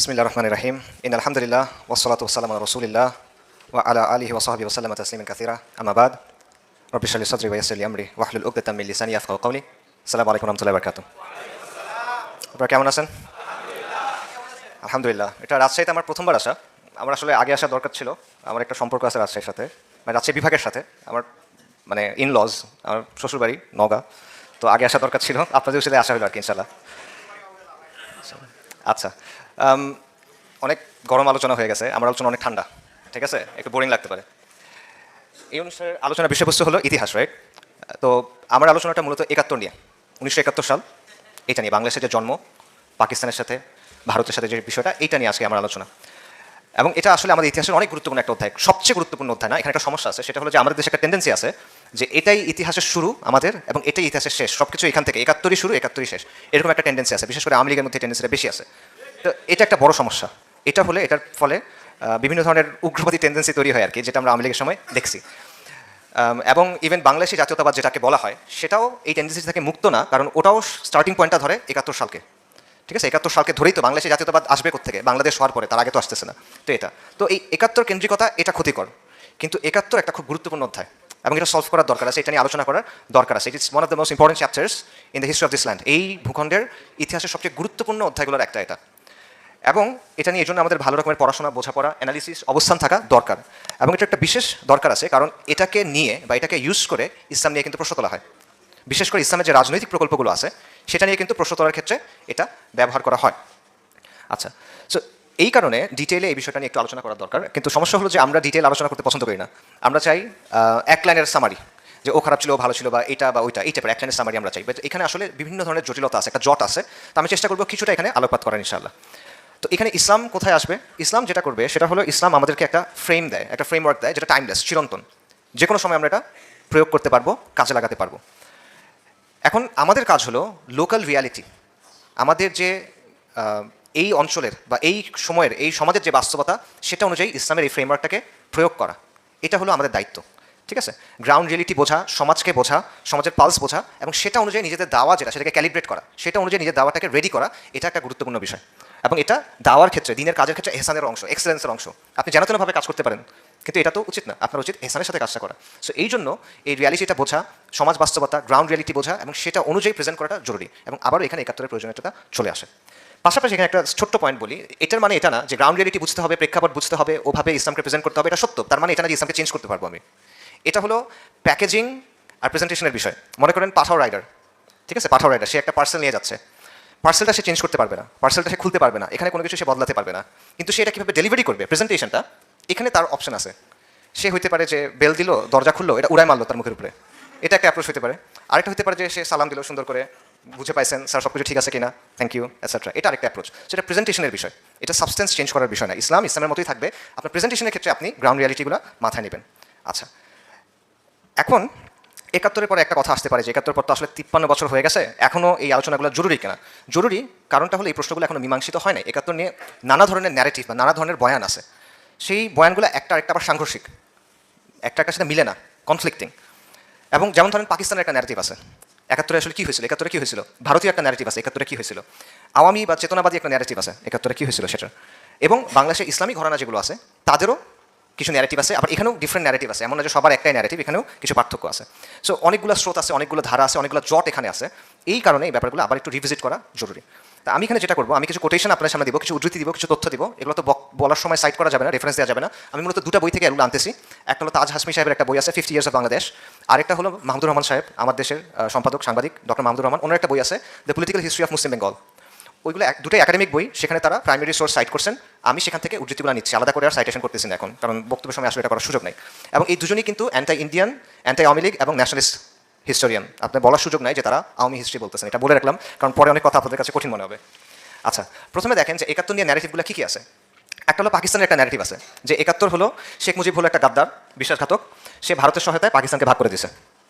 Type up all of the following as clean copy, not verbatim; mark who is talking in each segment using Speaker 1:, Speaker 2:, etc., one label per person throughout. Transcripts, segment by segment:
Speaker 1: বিসমিল্লাহির রহমানির রহিম। ইন্নাল হামদুলিল্লাহ ওয়াসসালাতু ওয়াসসালামু আলা রাসূলিল্লাহ ওয়া আলা আলিহি ওয়া সাহবিহি ওয়া সাল্লামা তাসলিমান কাসীরা। আম্মা বাদ। রব্বি ইশরাহ লি সাদরি ওয়া ইয়াসসির লি আমরি ওয়াহলুল উকদাতাম মিন লিসানি ইয়াফকাহু কওলি। আসসালামু আলাইকুম ওয়া রাহমাতুল্লাহি ওয়া বারাকাতুহু। আপনারা কেমন আছেন? আলহামদুলিল্লাহ। এটা রাজশাহীতে আমার প্রথমবার আসা। আমার আসলে আগে আসা দরকার ছিল। আমার একটা সম্পর্ক আছে রাজশাহীর সাথে, মানে রাজশাহী বিভাগের সাথে। আমার মানে ইনলজ, আমার শ্বশুরবাড়ি নওগাঁ। তো আগে আসা দরকার ছিল, আপনাদের সাথে আসা হলো আর কি ইনশাআল্লাহ। আচ্ছা, অনেক গরম আলোচনা হয়ে গেছে, আমার আলোচনা অনেক ঠান্ডা, ঠিক আছে, একটু বোরিং লাগতে পারে। এই অনুষ্ঠানের আলোচনার বিষয়বস্তু হলো ইতিহাস, রাইট? তো আমার আলোচনাটা মূলত 71 নিয়ে, 1971 সাল, এটা নিয়ে বাংলাদেশের যে জন্ম, পাকিস্তানের সাথে ভারতের সাথে যে বিষয়টা, এইটা নিয়ে আজকে আমার আলোচনা। এবং এটা আসলে আমাদের ইতিহাসের অনেক গুরুত্বপূর্ণ একটা অধ্যায়, সবচেয়ে গুরুত্বপূর্ণ অধ্যায় না। এখানে একটা সমস্যা আছে, সেটা হলো যে আমাদের দেশে একটা টেন্ডেন্সি আছে যে এটাই ইতিহাসের শুরু আমাদের এবং এটাই ইতিহাসের শেষ, সব কিছু এখান থেকে 71ই শুরু 71ই শেষ, এরকম একটা টেন্ডেন্সি আছে, বিশেষ করে আওয়ামী লীগের মধ্যে টেন্ডেন্সিটা বেশি আছে। তো এটা একটা বড় সমস্যা। এটা হলে এটার ফলে বিভিন্ন ধরনের উগ্রবাদী টেন্ডেন্সি তৈরি হয় আর কি, যেটা আমরা আওয়ামী লীগের সময় দেখছি। এবং ইভেন বাংলাদেশি জাতীয়তাবাদ যেটাকে বলা হয়, সেটাও এই টেন্ডেন্সি থেকে মুক্ত না, কারণ ওটাও স্টার্টিং পয়েন্টটা ধরে 71 সালকে, ঠিক আছে? 71 সালকে ধরেই তো বাংলাদেশি জাতীয়তাবাদ আসবে কোত্থেকে, বাংলাদেশ হওয়ার পরে, তার আগে তো আসতেছে না। তো এটা তো এই 71 কেন্দ্রিকতা এটা ক্ষতিকর, কিন্তু 71 একটা খুব গুরুত্বপূর্ণ অধ্যায় এবং এটা সলভ করার দরকার আছে, এটা নিয়ে আলোচনা করার দরকার আছে। It is one of the most important chapters in the history of this land. এই ভূখণ্ডের ইতিহাসের সবচেয়ে গুরুত্বপূর্ণ অধ্যায়গুলোর একটা এটা, এবং এটা নিয়ে এই জন্য আমাদের ভালো রকমের পড়াশোনা, বোঝাপড়া, অ্যানালিসিস, অবস্থান থাকা দরকার। এবং এটা একটা বিশেষ দরকার আছে, কারণ এটাকে নিয়ে বা এটাকে ইউজ করে ইসলাম নিয়ে কিন্তু প্রশ্ন তোলা হয়। বিশেষ করে ইসলামের যে রাজনৈতিক প্রকল্পগুলো আছে সেটা নিয়ে কিন্তু প্রশ্ন তোলার ক্ষেত্রে এটা ব্যবহার করা হয়। আচ্ছা, সো এই কারণে ডিটেইলে এই বিষয়টা নিয়ে একটু আলোচনা করা দরকার, কিন্তু সমস্যা হলো যে আমরা ডিটেইল আলোচনা করতে পছন্দ করি না। আমরা চাই এক লাইনের সামারি, যে ও খারাপ ছিল, ও ভালো ছিল, বা এটা বা ওইটা, এই টাইপের এক লাইনের সামারি আমরা চাই। বাট এখানে আসলে বিভিন্ন ধরনের জটিলতা আছে, একটা জট আছে। তো আমি চেষ্টা করবো কিছুটা এখানে আলোকপাত করার ইনশাআল্লাহ। তো এখানে ইসলাম কোথায় আসবে? ইসলাম যেটা করবে সেটা হলো, ইসলাম আমাদেরকে একটা ফ্রেম দেয়, একটা ফ্রেমওয়ার্ক দেয়, যেটা টাইমলেস, চিরন্তন, যে কোনো সময় আমরা এটা প্রয়োগ করতে পারবো, কাজে লাগাতে পারবো। এখন আমাদের কাজ হলো লোকাল রিয়ালিটি, আমাদের যে এই অঞ্চলের বা এই সময়ের এই সমাজের যে বাস্তবতা, সেটা অনুযায়ী ইসলামের এই ফ্রেমওয়ার্কটাকে প্রয়োগ করা, এটা হলো আমাদের দায়িত্ব, ঠিক আছে? গ্রাউন্ড রিয়েলিটি বোঝা, সমাজকে বোঝা, সমাজের পালস বোঝা, এবং সেটা অনুযায়ী নিজেদের দাওয়া যেটা, সেটাকে ক্যালিব্রেট করা, সেটা অনুযায়ী নিজের দাওয়াটাকে রেডি করা, এটা একটা গুরুত্বপূর্ণ বিষয়। এবং এটা দাওয়ার ক্ষেত্রে, দিনের কাজের ক্ষেত্রে এহসানের অংশ, এক্সেলেন্সের অংশ। আপনি যেন তেনভাবে কাজ করতে পারেন, কিন্তু এটা তো উচিত না, আপনার উচিত এহসানের সাথে কাজটা করা। সো এই জন্য এই রিয়ালিটিটা বোঝা, সমাজ বাস্তবতা, গ্রাউন্ড রিয়ালিটি বোঝা এবং সেটা অনুযায়ী প্রেজেন্ট করাটা জরুরি। এবং আবারও এখানে 71-এর প্রয়োজনীয়তা চলে আসে। পাশাপাশি এখানে একটা ছোট্ট পয়েন্ট বলি, এটার মানে এটা না যে গ্রাউন্ড রিয়ালিটি বুঝতে হবে, প্রেক্ষাপট বুঝতে হবে, ওভাবে ইসলামকে প্রেজেন্ট করতে হবে, এটা সত্য। তার মানে এটা না যে ইসলামকে চেঞ্জ করতে পারবো আমি। এটা হলো প্যাকেজিং আর প্রেজেন্টেশনের বিষয়। মনে করেন পাঠাও রাইডার, ঠিক আছে? পাঠাও রাইডার, সে একটা পার্সেল নিয়ে যাচ্ছে, পার্সেলটা সে চেঞ্জ করতে পারবে না, পার্সেলটা সে খুলতে পারবে না, এখানে কোনো কিছু সে বদলাতে পারবে না, কিন্তু সে এটা কীভাবে ডেলিভারি করবে, প্রেজেন্টেশনটা, এখানে তার অপশন আছে। সে হইতে পারে যে বেল দিল, দরজা খুললো, এটা উড়াই মারলো তার মুখের উপরে, এটা একটা অ্যাপ্রোচ হতে পারে। আরেকটা হতে পারে যে সে সালাম দিল সুন্দর করে, বুঝে পাইছেন স্যার, সব কিছু ঠিক আছে কিনা, থ্যাংক ইউ, এটসেট্রা, এটা আরেকটা অ্যাপ্রোচ। সেটা প্রেজেন্টেশনের বিষয়, এটা সাবস্টেন্স চেঞ্জ করার বিষয় না। ইসলাম ইসলামের মতোই থাকবে, আপনার প্রেজেন্টেশনের ক্ষেত্রে আপনি গ্রাউন্ড রিয়ালিটিগুলো মাথায় নেবেন। আচ্ছা, এখন 71-এর পরে একটা কথা আসতে পারে যে 71 পর তো আসলে 53 বছর হয়ে গেছে, এখনও এই আলোচনাগুলো জরুরি কিনা? জরুরি, কারণটা হলো এই প্রশ্নগুলো এখনো মীমাংসিত হয় না। 71 নিয়ে নানা ধরনের ন্যারেটিভ বা নানা ধরনের বয়ান আছে, সেই বয়ানগুলো একটা আরেকটা আবার সাংঘর্ষিক, একটা একটা সাথে মিলে না, কনফ্লিক্টিং। এবং যেমন ধরেন পাকিস্তানের একটা ন্যারেটিভ আছে, 71-এ আসলে কী হয়েছিল, 71-এ কী হয়েছিল, ভারতীয় একটা ন্যারেটিভ আছে, 71-এ কী হয়েছিল, আওয়ামী বা চেতনাবাদী একটা ন্যারেটিভ আছে, 71-এ কী হয়েছিল সেটা। এবং বাংলাদেশের ইসলামী ঘরানা যেগুলো আছে তাদেরও কিছু ন্যারেটিভ আছে, আবার এখানেও ডিফারেন্ট ন্যারেটিভ আছে, এমন না যে সবার একটাই ন্যারেটিভ, এখানেও কিছু পার্থক্য আছে। সো অনেকগুলো স্রোত আছে, অনেকগুলো ধারা আছে, অনেকগুলো জট এখানে আছে। এই কারণে এই ব্যাপারগুলো আবার একটু রিভিজিট করা জরুরি। তা আমি এখানে যেটা করবো, আমি কিছু কোটেশন আপনার সামনে দিব, কিছু উদ্ধৃতি দিব, কিছু তথ্য দিব। এগুলো তো বলার সময় সাইট করা যাবে না, রেফারেন্স দেওয়া যাবে না। আমি মূলত দুটো বই থেকে এগুলো আনতেছি। একটা হলো তাজ হাসমি সাহেবের একটা বই আছে, 50 ইয়ার্স অফ বাংলাদেশ। আরেকটা হলো মাহমুদুর রহমান সাহেব, আমার দেশের সম্পাদক, সাংবাদিক ডক্টর মাহমুদুর রহমান, ওনার একটা বই আছে, the political history of Muslim Bengal. ওইগুলো দুটোই একাডেমিক বই, সেখানে তারা প্রাইমারি সোর্স সাইট করছেন, আমি সেখান থেকে উদ্ধৃতিগুলো নিচ্ছি, আলাদা করে আর সাইটেশন করতেছি না এখন, কারণ বক্তব্যের সময় আসলে এটা করার সুযোগ নেই। এবং এই দুজনই কিন্তু anti Indian, anti Awami League এবং ন্যাশনালিস্ট হিস্টোরিয়ান। আপনার বলার সুযোগ নাই যে তারা আওয়ামী হিস্ট্রি বলতেছেন, এটা বলে রাখলাম, কারণ পরে অনেক কথা আপনাদের কাছে কঠিন মনে হবে। আচ্ছা, প্রথমে দেখেন যে 71 নিয়ে ন্যারেটিভগুলো কী কী আছে। একটা হলো পাকিস্তানের একটা ন্যারেটিভ আছে যে 71 হলো শেখ মুজিব হলো একটা গাদ্দার, বিশ্বাসঘাতক, সে ভারতের সহায়তায় পাকিস্তানকে ভাগ করে দিয়েছে।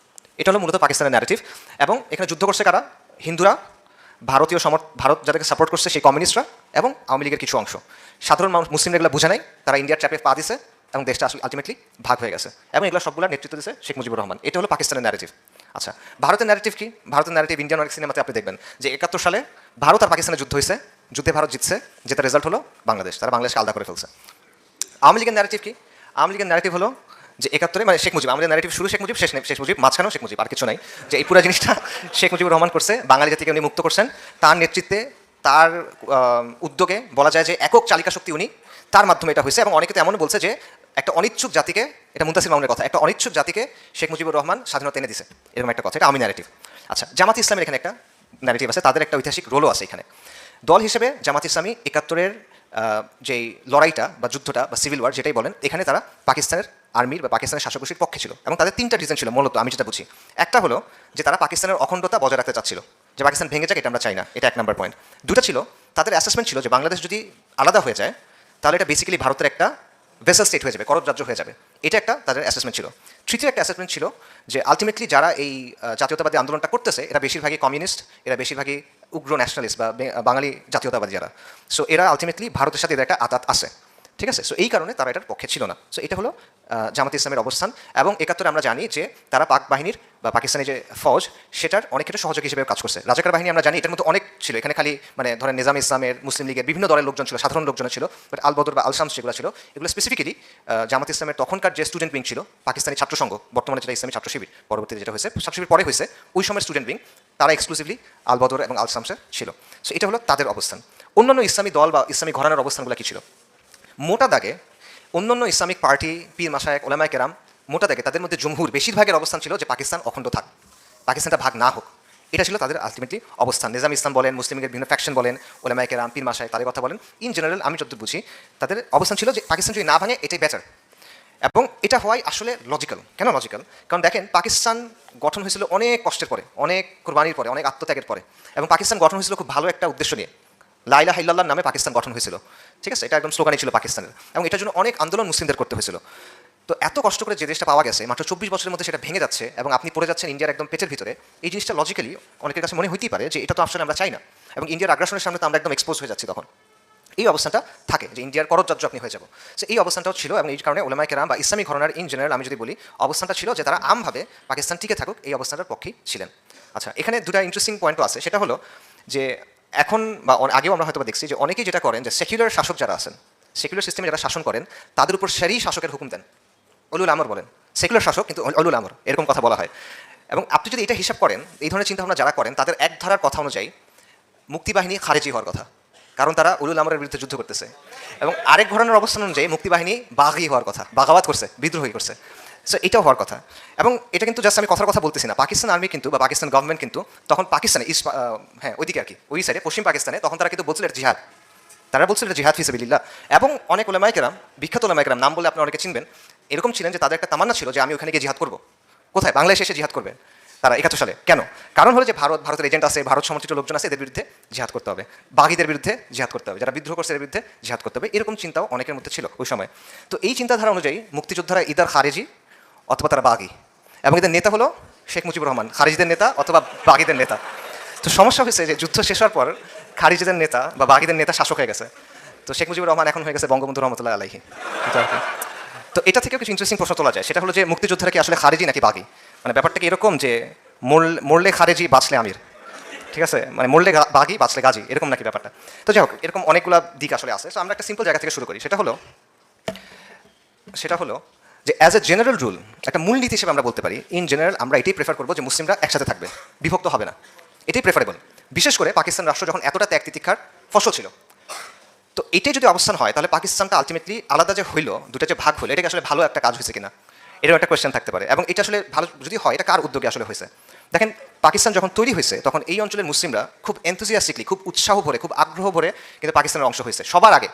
Speaker 1: এটা হলো মূলত পাকিস্তানের ন্যারেটিভ। এবং এখানে যুদ্ধ করছে কারা? হিন্দুরা, ভারত যাদেরকে সাপোর্ট করছে সেই কমিউনিস্টরা, এবং আওয়ামী লীগের কিছু অংশ। সাধারণ মানুষ, মুসলিমরা এগুলো বুঝে নাই, তারা ইন্ডিয়ার ট্র্যাপে পা দিছে এবং দেশটা আসলে আলটিমেটলি ভাগ হয়ে গেছে। এবং এগুলো সবগুলোর নেতৃত্ব দিয়েছে শেখ মুজিবুর রহমান। এটা হলো পাকিস্তানের ন্যারেটিভ। আচ্ছা, ভারতের ন্যারেটিভ কি? ভারতের ন্যারেটিভ ইন্ডিয়ান অনেক সিনেমাতে আপনি দেখবেন যে 71 সালে ভারত আর পাকিস্তানের যুদ্ধ হয়েছে, যুদ্ধে ভারত জিতছে, যেটা রেজাল্ট হলো বাংলাদেশ, তারা বাংলাদেশকে আলাদা করে ফেলছে। আওয়ামী লীগের ন্যারেটিভ কি? আওয়ামী লীগের ন্যারেটিভ হলো যে 71-এ মানে শেখ মুজিব, আমাদের ন্যারেটিভ শুরু শেখ মুজিব, শেষ মুজিব, মাঝখানেও শেখ মুজিব, আর কিছু নাই। যে এই পুরো জিনিসটা শেখ মুজিবুর রহমান করছে, বাঙালি জাতিকে উনি মুক্ত করছেন, তার নেতৃত্বে, তার উদ্যোগে বলা যায় যে একক চালিকা শক্তি উনি, তার মাধ্যমে এটা হয়েছে। এবং অনেকে তো এমনও বলছে যে একটা অনিচ্ছুক জাতিকে, এটা মুনতাসির মামুনের কথা, একটা অনিচ্ছুক জাতিকে শেখ মুজিবুর রহমান স্বাধীনতা এনে দিছে, এরকম একটা কথা। এটা আমি ন্যারেটিভ। আচ্ছা, জামাত ইসলামের এখানে একটা ন্যারেটিভ আছে, তাদের একটা ঐতিহাসিক রোলও আছে এখানে। দল হিসেবে জামাত ইসলামী 71-এর যেই লড়াইটা বা যুদ্ধটা বা সিভিল ওয়ার যেটাই বলেন, এখানে তারা পাকিস্তানের আর্মির বা পাকিস্তানের শাসক গোষ্ঠীর পক্ষে ছিল। এবং তাদের 3টা রিজন ছিল মূলত, আমি যেটা বুঝি। একটা হলো যে তারা পাকিস্তানের অখণ্ডতা বজায় রাখতে চাচ্ছিল, যে পাকিস্তান ভেঙে যাক, এটা আমরা চাই না, এটা 1 নম্বর পয়েন্ট। দুটা ছিল, তাদের অ্যাসেসমেন্ট ছিল যে বাংলাদেশ যদি আলাদা হয়ে যায় তাহলে এটা বেসিক্যালি ভারতের একটা ভেসেল স্টেট হয়ে যাবে, করদ রাজ্য হয়ে যাবে। এটা একটা তাদের অ্যাসেসমেন্ট ছিল। তৃতীয় একটা অ্যাসেসমেন্ট ছিল যে আলটিমেটলি যারা এই জাতীয়তাবাদী আন্দোলনটা করতেছে এরা বেশিরভাগই কমিউনিস্ট, এরা বেশিরভাগই উগ্র ন্যাশনালিস্ট বা বাঙালি জাতীয়তাবাদী যারা। সো এরা আলটিমেটলি ভারতের সাথে এদের একটা আতাত আছে, ঠিক আছে। সো এই কারণে তারা এটার পক্ষে ছিল না। সো এটা হলো জামাত ইসলামের অবস্থান। এবং 71-এ আমরা জানি যে তারা পাক বাহিনীর বা পাকিস্তানি যে ফৌজ, সেটার অনেক ক্ষেত্রে সহযোগী হিসেবে কাজ করছে। রাজাকার বাহিনী আমরা জানি এটার মধ্যে অনেক ছিল, এখানে খালি মানে ধরেন নিজাম ইসলামের, মুসলিম লীগের বিভিন্ন দলের লোকজন ছিল, সাধারণ লোকজন ছিল, বাট আল বদর বা আল শামস যেগুলো ছিল, এগুলো স্পেসিফিক্যালি জামাত ইসলামের তখনকার যে স্টুডেন্ট উইং ছিল, পাকিস্তানি ছাত্র সংঘ, বর্তমানে যেটা ইসলামী ছাত্র শিবির, পরবর্তীতে যেটা হয়েছে ছাত্র শিবির পরে হয়েছে, ওই সময়ের স্টুডেন্ট উইং, তারা এক্সক্লুসিভলি আল বদর এবং আল শামসের ছিল। সো এটা হলো তাদের অবস্থান। অন্যান্য ইসলামী দল বা ইসলামী ঘরানার অবস্থানগুলো কী ছিল? মোটা দাগে অন্যান্য ইসলামিক পার্টি, পীর মাশায়েখ, ওলামায়ে কেরাম, মোটা দাগে তাদের মধ্যে জমহুর বেশিরভাগের অবস্থান ছিল যে পাকিস্তান অখণ্ড থাক, পাকিস্তানটা ভাগ না হোক, এটা ছিল তাদের আলটিমেটলি অবস্থান। নিজাম ইসলাম বলেন, মুসলিম লীগের বিভিন্ন ফ্যাকশন বলেন, ওলামায়ে কেরাম, পীর মাশায়েখ, তাদের কথা বলেন, ইন জেনারেল আমি যতদূর বুঝি তাদের অবস্থান ছিল যে পাকিস্তান যদি না ভাঙে এটাই বেটার। এবং এটা হওয়াই আসলে লজিক্যাল। কেন লজিক্যাল? কারণ দেখেন, পাকিস্তান গঠন হয়েছিল অনেক কষ্টের পরে, অনেক কোরবানির পরে, অনেক আত্মত্যাগের পরে। এবং পাকিস্তান গঠন হয়েছিল খুব ভালো একটা উদ্দেশ্য নিয়ে, লা ইলাহা ইল্লাল্লাহর নামে পাকিস্তান গঠন হয়েছিল, ঠিক আছে। এটা একদম স্লোগানই ছিল পাকিস্তানের। এবং এটার জন্য অনেক আন্দোলন মুসলিমদের করতে হয়েছিল। তো এত কষ্ট করে যে দেশটা পাওয়া গেছে, মাত্র 24 বছরের মধ্যে সেটা ভেঙে যাচ্ছে এবং আপনি পড়ে যাচ্ছেন ইন্ডিয়ার একদম পেটের ভিতরে, এই জিনিসটা লজিক্যালি অনেকের কাছে মনে হইতেই পারে যে এটা তো আসলে আমরা চাই না। এবং ইন্ডিয়ার আগ্রাসনের সামনে তো আমরা একদম এক্সপোজ হয়ে যাচ্ছি তখন। এই অবস্থানটা থাকে যে ইন্ডিয়ার করদরাজ্য আপনি হয়ে যাবো। সো এই অবস্থানটাও ছিল। এবং এই কারণে ওলামায়ে কেরাম বা ইসলামী ঘরানার ইন জেনারেল আমি যদি বলি, অবস্থানটা ছিল যে তারা আমভাবে পাকিস্তান টিকে থাকুক, এই অবস্থানটার পক্ষেই ছিলেন। আচ্ছা, এখানে দুটা ইন্টারেস্টিং পয়েন্টও আছে। সেটা হলো যে এখন বা আগেও আমরা হয়তো দেখছি যে অনেকেই যেটা করেন যে সেকুলার শাসক যারা আছেন, সেকুলার সিস্টেমে যারা শাসন করেন, তাদের উপর শরী শাসকের হুকুম দেন, উলুল আমর বলেন। সেকুলার শাসক কিন্তু উলুল আমর, এরকম কথা বলা হয়। এবং আপনি যদি এটা হিসাব করেন, এই ধরনের চিন্তাভাবনা যারা করেন, তাদের এক ধারার কথা অনুযায়ী মুক্তিবাহিনী খারেজি হওয়ার কথা, কারণ তারা উলুল আমরের বিরুদ্ধে যুদ্ধ করতেছে। এবং আরেক ধরনের অবস্থান অনুযায়ী মুক্তিবাহিনী বাগি হওয়ার কথা, বাগাওয়াত করছে, বিদ্রোহী করছে। সো এটাও হওয়ার কথা। এবং এটা কিন্তু জাস্ট আমি কথার কথা বলতেছি না, পাকিস্তান আর্মি কিন্তু বা পাকিস্তান গভর্নমেন্ট কিন্তু তখন পাকিস্তানে হ্যাঁ ওইদিকে আর কি, ওই সাইডে পশ্চিম পাকিস্তানে তখন তারা কিন্তু বলছিল এটা জিহাদ, তারা বলছিল এটা জিহাদ ফি সাবিলিল্লাহ। এবং অনেক ওলামায়ে কেরাম, বিখ্যাত ওলামায়ে কেরাম, নাম বলে আপনি অনেকে চিনবেন, এরকম ছিলেন যে তাদের একটা তামান্না ছিল যে আমি ওখানে গিয়ে জিহাদ করবো। কোথায়? বাংলাদেশে এসে জিহাদ করবে তারা 71 সালে। কেন? কারণ হলো যে ভারতের এজেন্ট আছে, ভারত সমর্থিত লোকজন আছে, এদের বিরুদ্ধে জিহাদ করতে হবে, বাগিদের বিরুদ্ধে জিহাদ করতে হবে, যারা বিদ্রোহ করছে এর বিরুদ্ধে জিহাদ করতে হবে, এরকম চিন্তাও অনেকের মধ্যে ছিল ওই সময়। তো এই চিন্তাধারা অনুযায়ী মুক্তিযোদ্ধারা ইদার খারেজি অথবা তারা বাগি, এবং এদের নেতা হলো শেখ মুজিবুর রহমান, খারিজিদের নেতা অথবা বাগিদের নেতা। তো সমস্যা হয়েছে যে যুদ্ধ শেষ হওয়ার পর খারিজিদের নেতা বা বাগিদের নেতা শাসক হয়ে গেছে। তো শেখ মুজিবুর রহমান এখন হয়ে গেছে বঙ্গবন্ধু রহমতুল্লাহ আলাইহি। তো এটা থেকে কিছু ইন্টারেস্টিং প্রশ্ন তোলা যায়, সেটা হলো যে মুক্তিযোদ্ধারা কি আসলে খারেজি নাকি বাগি? মানে ব্যাপারটা কি এরকম যে মরলে খারেজি বাঁচলে আমির, ঠিক আছে, মানে মরলে বাগি বাঁচলে গাজী, এরকম নাকি ব্যাপারটা? তো যাই হোক, এরকম অনেকগুলো দিক আসলে আছে। তো আমরা একটা সিম্পল জায়গা থেকে শুরু করি। সেটা হলো যে অ্যাজ এ জেনারেল রুল, একটা মূলনীতি হিসেবে আমরা বলতে পারি, ইন জেনারেল আমরা এটাই প্রেফার করবো যে মুসলিমরা একসাথে থাকবে, বিভক্ত হবে না, এটাই প্রেফারেবল। বিশেষ করে পাকিস্তান রাষ্ট্র যখন এতটা ত্যাগ তিতিক্ষার ফসল ছিল। তো এটাই যদি অবস্থান হয়, তাহলে পাকিস্তানটা আলটিমেটলি আলাদা যে হইলো, দুটো যে ভাগ হলো, এটাকে আসলে ভালো একটা কাজ হয়েছে কিনা, এরকম একটা কোয়েশ্চেন থাকতে পারে। এবং এটা আসলে ভালো যদি হয়, এটা কার উদ্যোগে আসলে হয়েছে? দেখেন, পাকিস্তান যখন তৈরি হয়েছে তখন এই অঞ্চলের মুসলিমরা খুব এনথুজিয়াস্টিকলি, খুব উৎসাহ ভরে, খুব আগ্রহ ভরে কিন্তু পাকিস্তানের অংশ হয়েছে সবার আগে।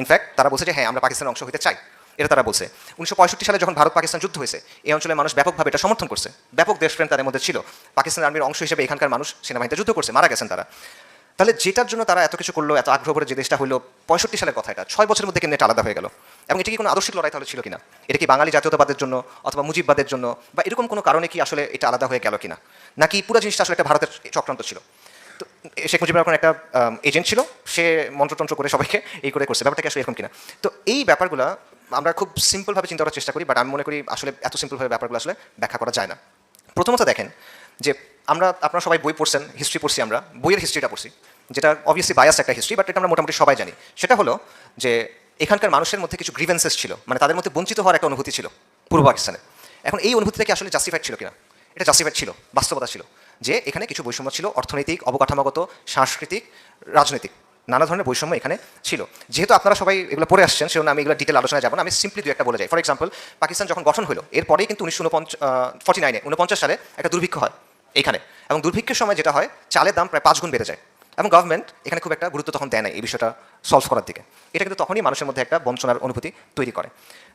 Speaker 1: ইনফ্যাক্ট তারা বলছে যে হ্যাঁ, আমরা পাকিস্তানের অংশ হতে চাই, এটা তারা বলছে। 1965 সালে যখন ভারত পাকিস্তান যুদ্ধ হয়েছে, এই অঞ্চলের মানুষ ব্যাপকভাবে এটা সমর্থন করছে, ব্যাপক দেশপ্রেম তাদের মধ্যে ছিল। পাকিস্তান আর্মির অংশ হিসেবে এখানকার মানুষ সেনাবাহিনীতে যুদ্ধ করছে, মারা গেছেন তারা। তাহলে যেটার জন্য তারা এত কিছু করলো, এত আগ্রহ করে যে দেশটা হলো, 65 সালের কথা, এটা 6 বছরের মধ্যে কিন্তু এটা আলাদা হয়ে গেল। এবং এটা কি কোনো আদর্শিক লড়াই তাহলে ছিল কিনা? এটা কি বাঙালি জাতীয়তাবাদের জন্য অথবা মুজিববাদের জন্য বা এরকম কোনো কারণে কি আসলে এটা আলাদা হয়ে গেল কিনা, নাকি পুরো জিনিসটা আসলে একটা ভারতের চক্রান্ত ছিল? তো শেখ মুজিবুর রহমান একটা এজেন্ট ছিল, সে মন্ত্রতন্ত্র করে সবাইকে এই করে করছে, ব্যাপারটাকে আসলে এরকম কিনা? তো এই ব্যাপারগুলো আমরা খুব সিম্পলভাবে চিন্তা করার চেষ্টা করি, বাট আমি মনে করি আসলে এত সিম্পলভাবে ব্যাপারগুলো আসলে ব্যাখ্যা করা যায় না। প্রথমত দেখেন যে আপনারা সবাই বই পড়ছেন, হিস্ট্রি পড়ছি, আমরা বইয়ের হিস্ট্রিটা পড়ছি, যেটা অবভিয়াসলি বায়াস একটা হিস্ট্রি, বাট এটা আমরা মোটামুটি সবাই জানি। সেটা হলো যে এখানকার মানুষের মধ্যে কিছু গ্রিভেন্সেস ছিল, মানে তাদের মধ্যে বঞ্চিত হওয়ার একটা অনুভূতি ছিল পূর্ব পাকিস্তানে। এখন এই অনুভূতিটা কি আসলে জাস্টিফাইড ছিল কিনা? এটা জাস্টিফাইড ছিল, বাস্তবতা ছিল যে এখানে কিছু বৈষম্য ছিল, অর্থনৈতিক, অবকাঠামোগত, সাংস্কৃতিক, রাজনৈতিক, নানা ধরনের বৈষম্য এখানে ছিল। যেহেতু আপনারা সবাই এগুলো পড়ে আসছেন, সেজন্য আমি এগুলো ডিটেল আলোচনায় যাবো না, আমি সিম্পলি দু একটা বলে যাই। ফর এক্সাম্পল, পাকিস্তান যখন গঠন হলো এরপরেই কিন্তু 1949 সালে একটা দুর্ভিক্ষ হয় এইখানে, এবং দুর্ভিক্ষের সময় যেটা হয়, চালের দাম প্রায় 5 গুণ বেড়ে যায়, এবং গভর্নমেন্ট এখানে খুব একটা গুরুত্ব তখন দেয় না এই বিষয়টা সলভ করার দিকে। এটা কিন্তু তখনই মানুষের মধ্যে একটা বঞ্চনার অনুভূতি তৈরি করে।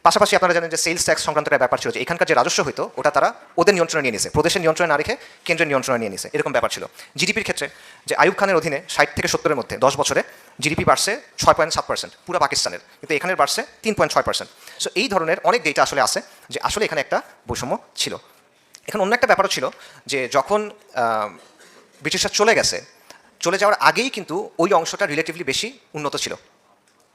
Speaker 1: পাশাপাশি আপনারা জানেন যে সেলস ট্যাক্স সংক্রান্ত একটা ব্যাপার ছিল, যে এখানকার যে রাজস্ব হতো ওটা তারা ওদের নিয়ন্ত্রণে নিয়ে নিয়েছে, প্রদেশের নিয়ন্ত্রণে না রেখে কেন্দ্রের নিয়ন্ত্রণে নিয়ে নিয়েছে, এরকম ব্যাপার ছিল। জিডিপির ক্ষেত্রে যে আইয়ুব খানের অধীনে 60 থেকে 70-এর মধ্যে 10 বছরে জিডিপি বাড়ছে 6.7%, পুরো পাকিস্তানের, কিন্তু এখানের বাড়ছে 3.6%। সো এই ধরনের অনেক ডেটা আসলে আছে যে আসলে এখানে একটা বৈষম্য ছিল। এখন অন্য একটা ব্যাপারও ছিল যে যখন ব্রিটিশরা চলে যাওয়ার আগেই কিন্তু ওই অংশটা রিলেটিভলি বেশি উন্নত ছিল।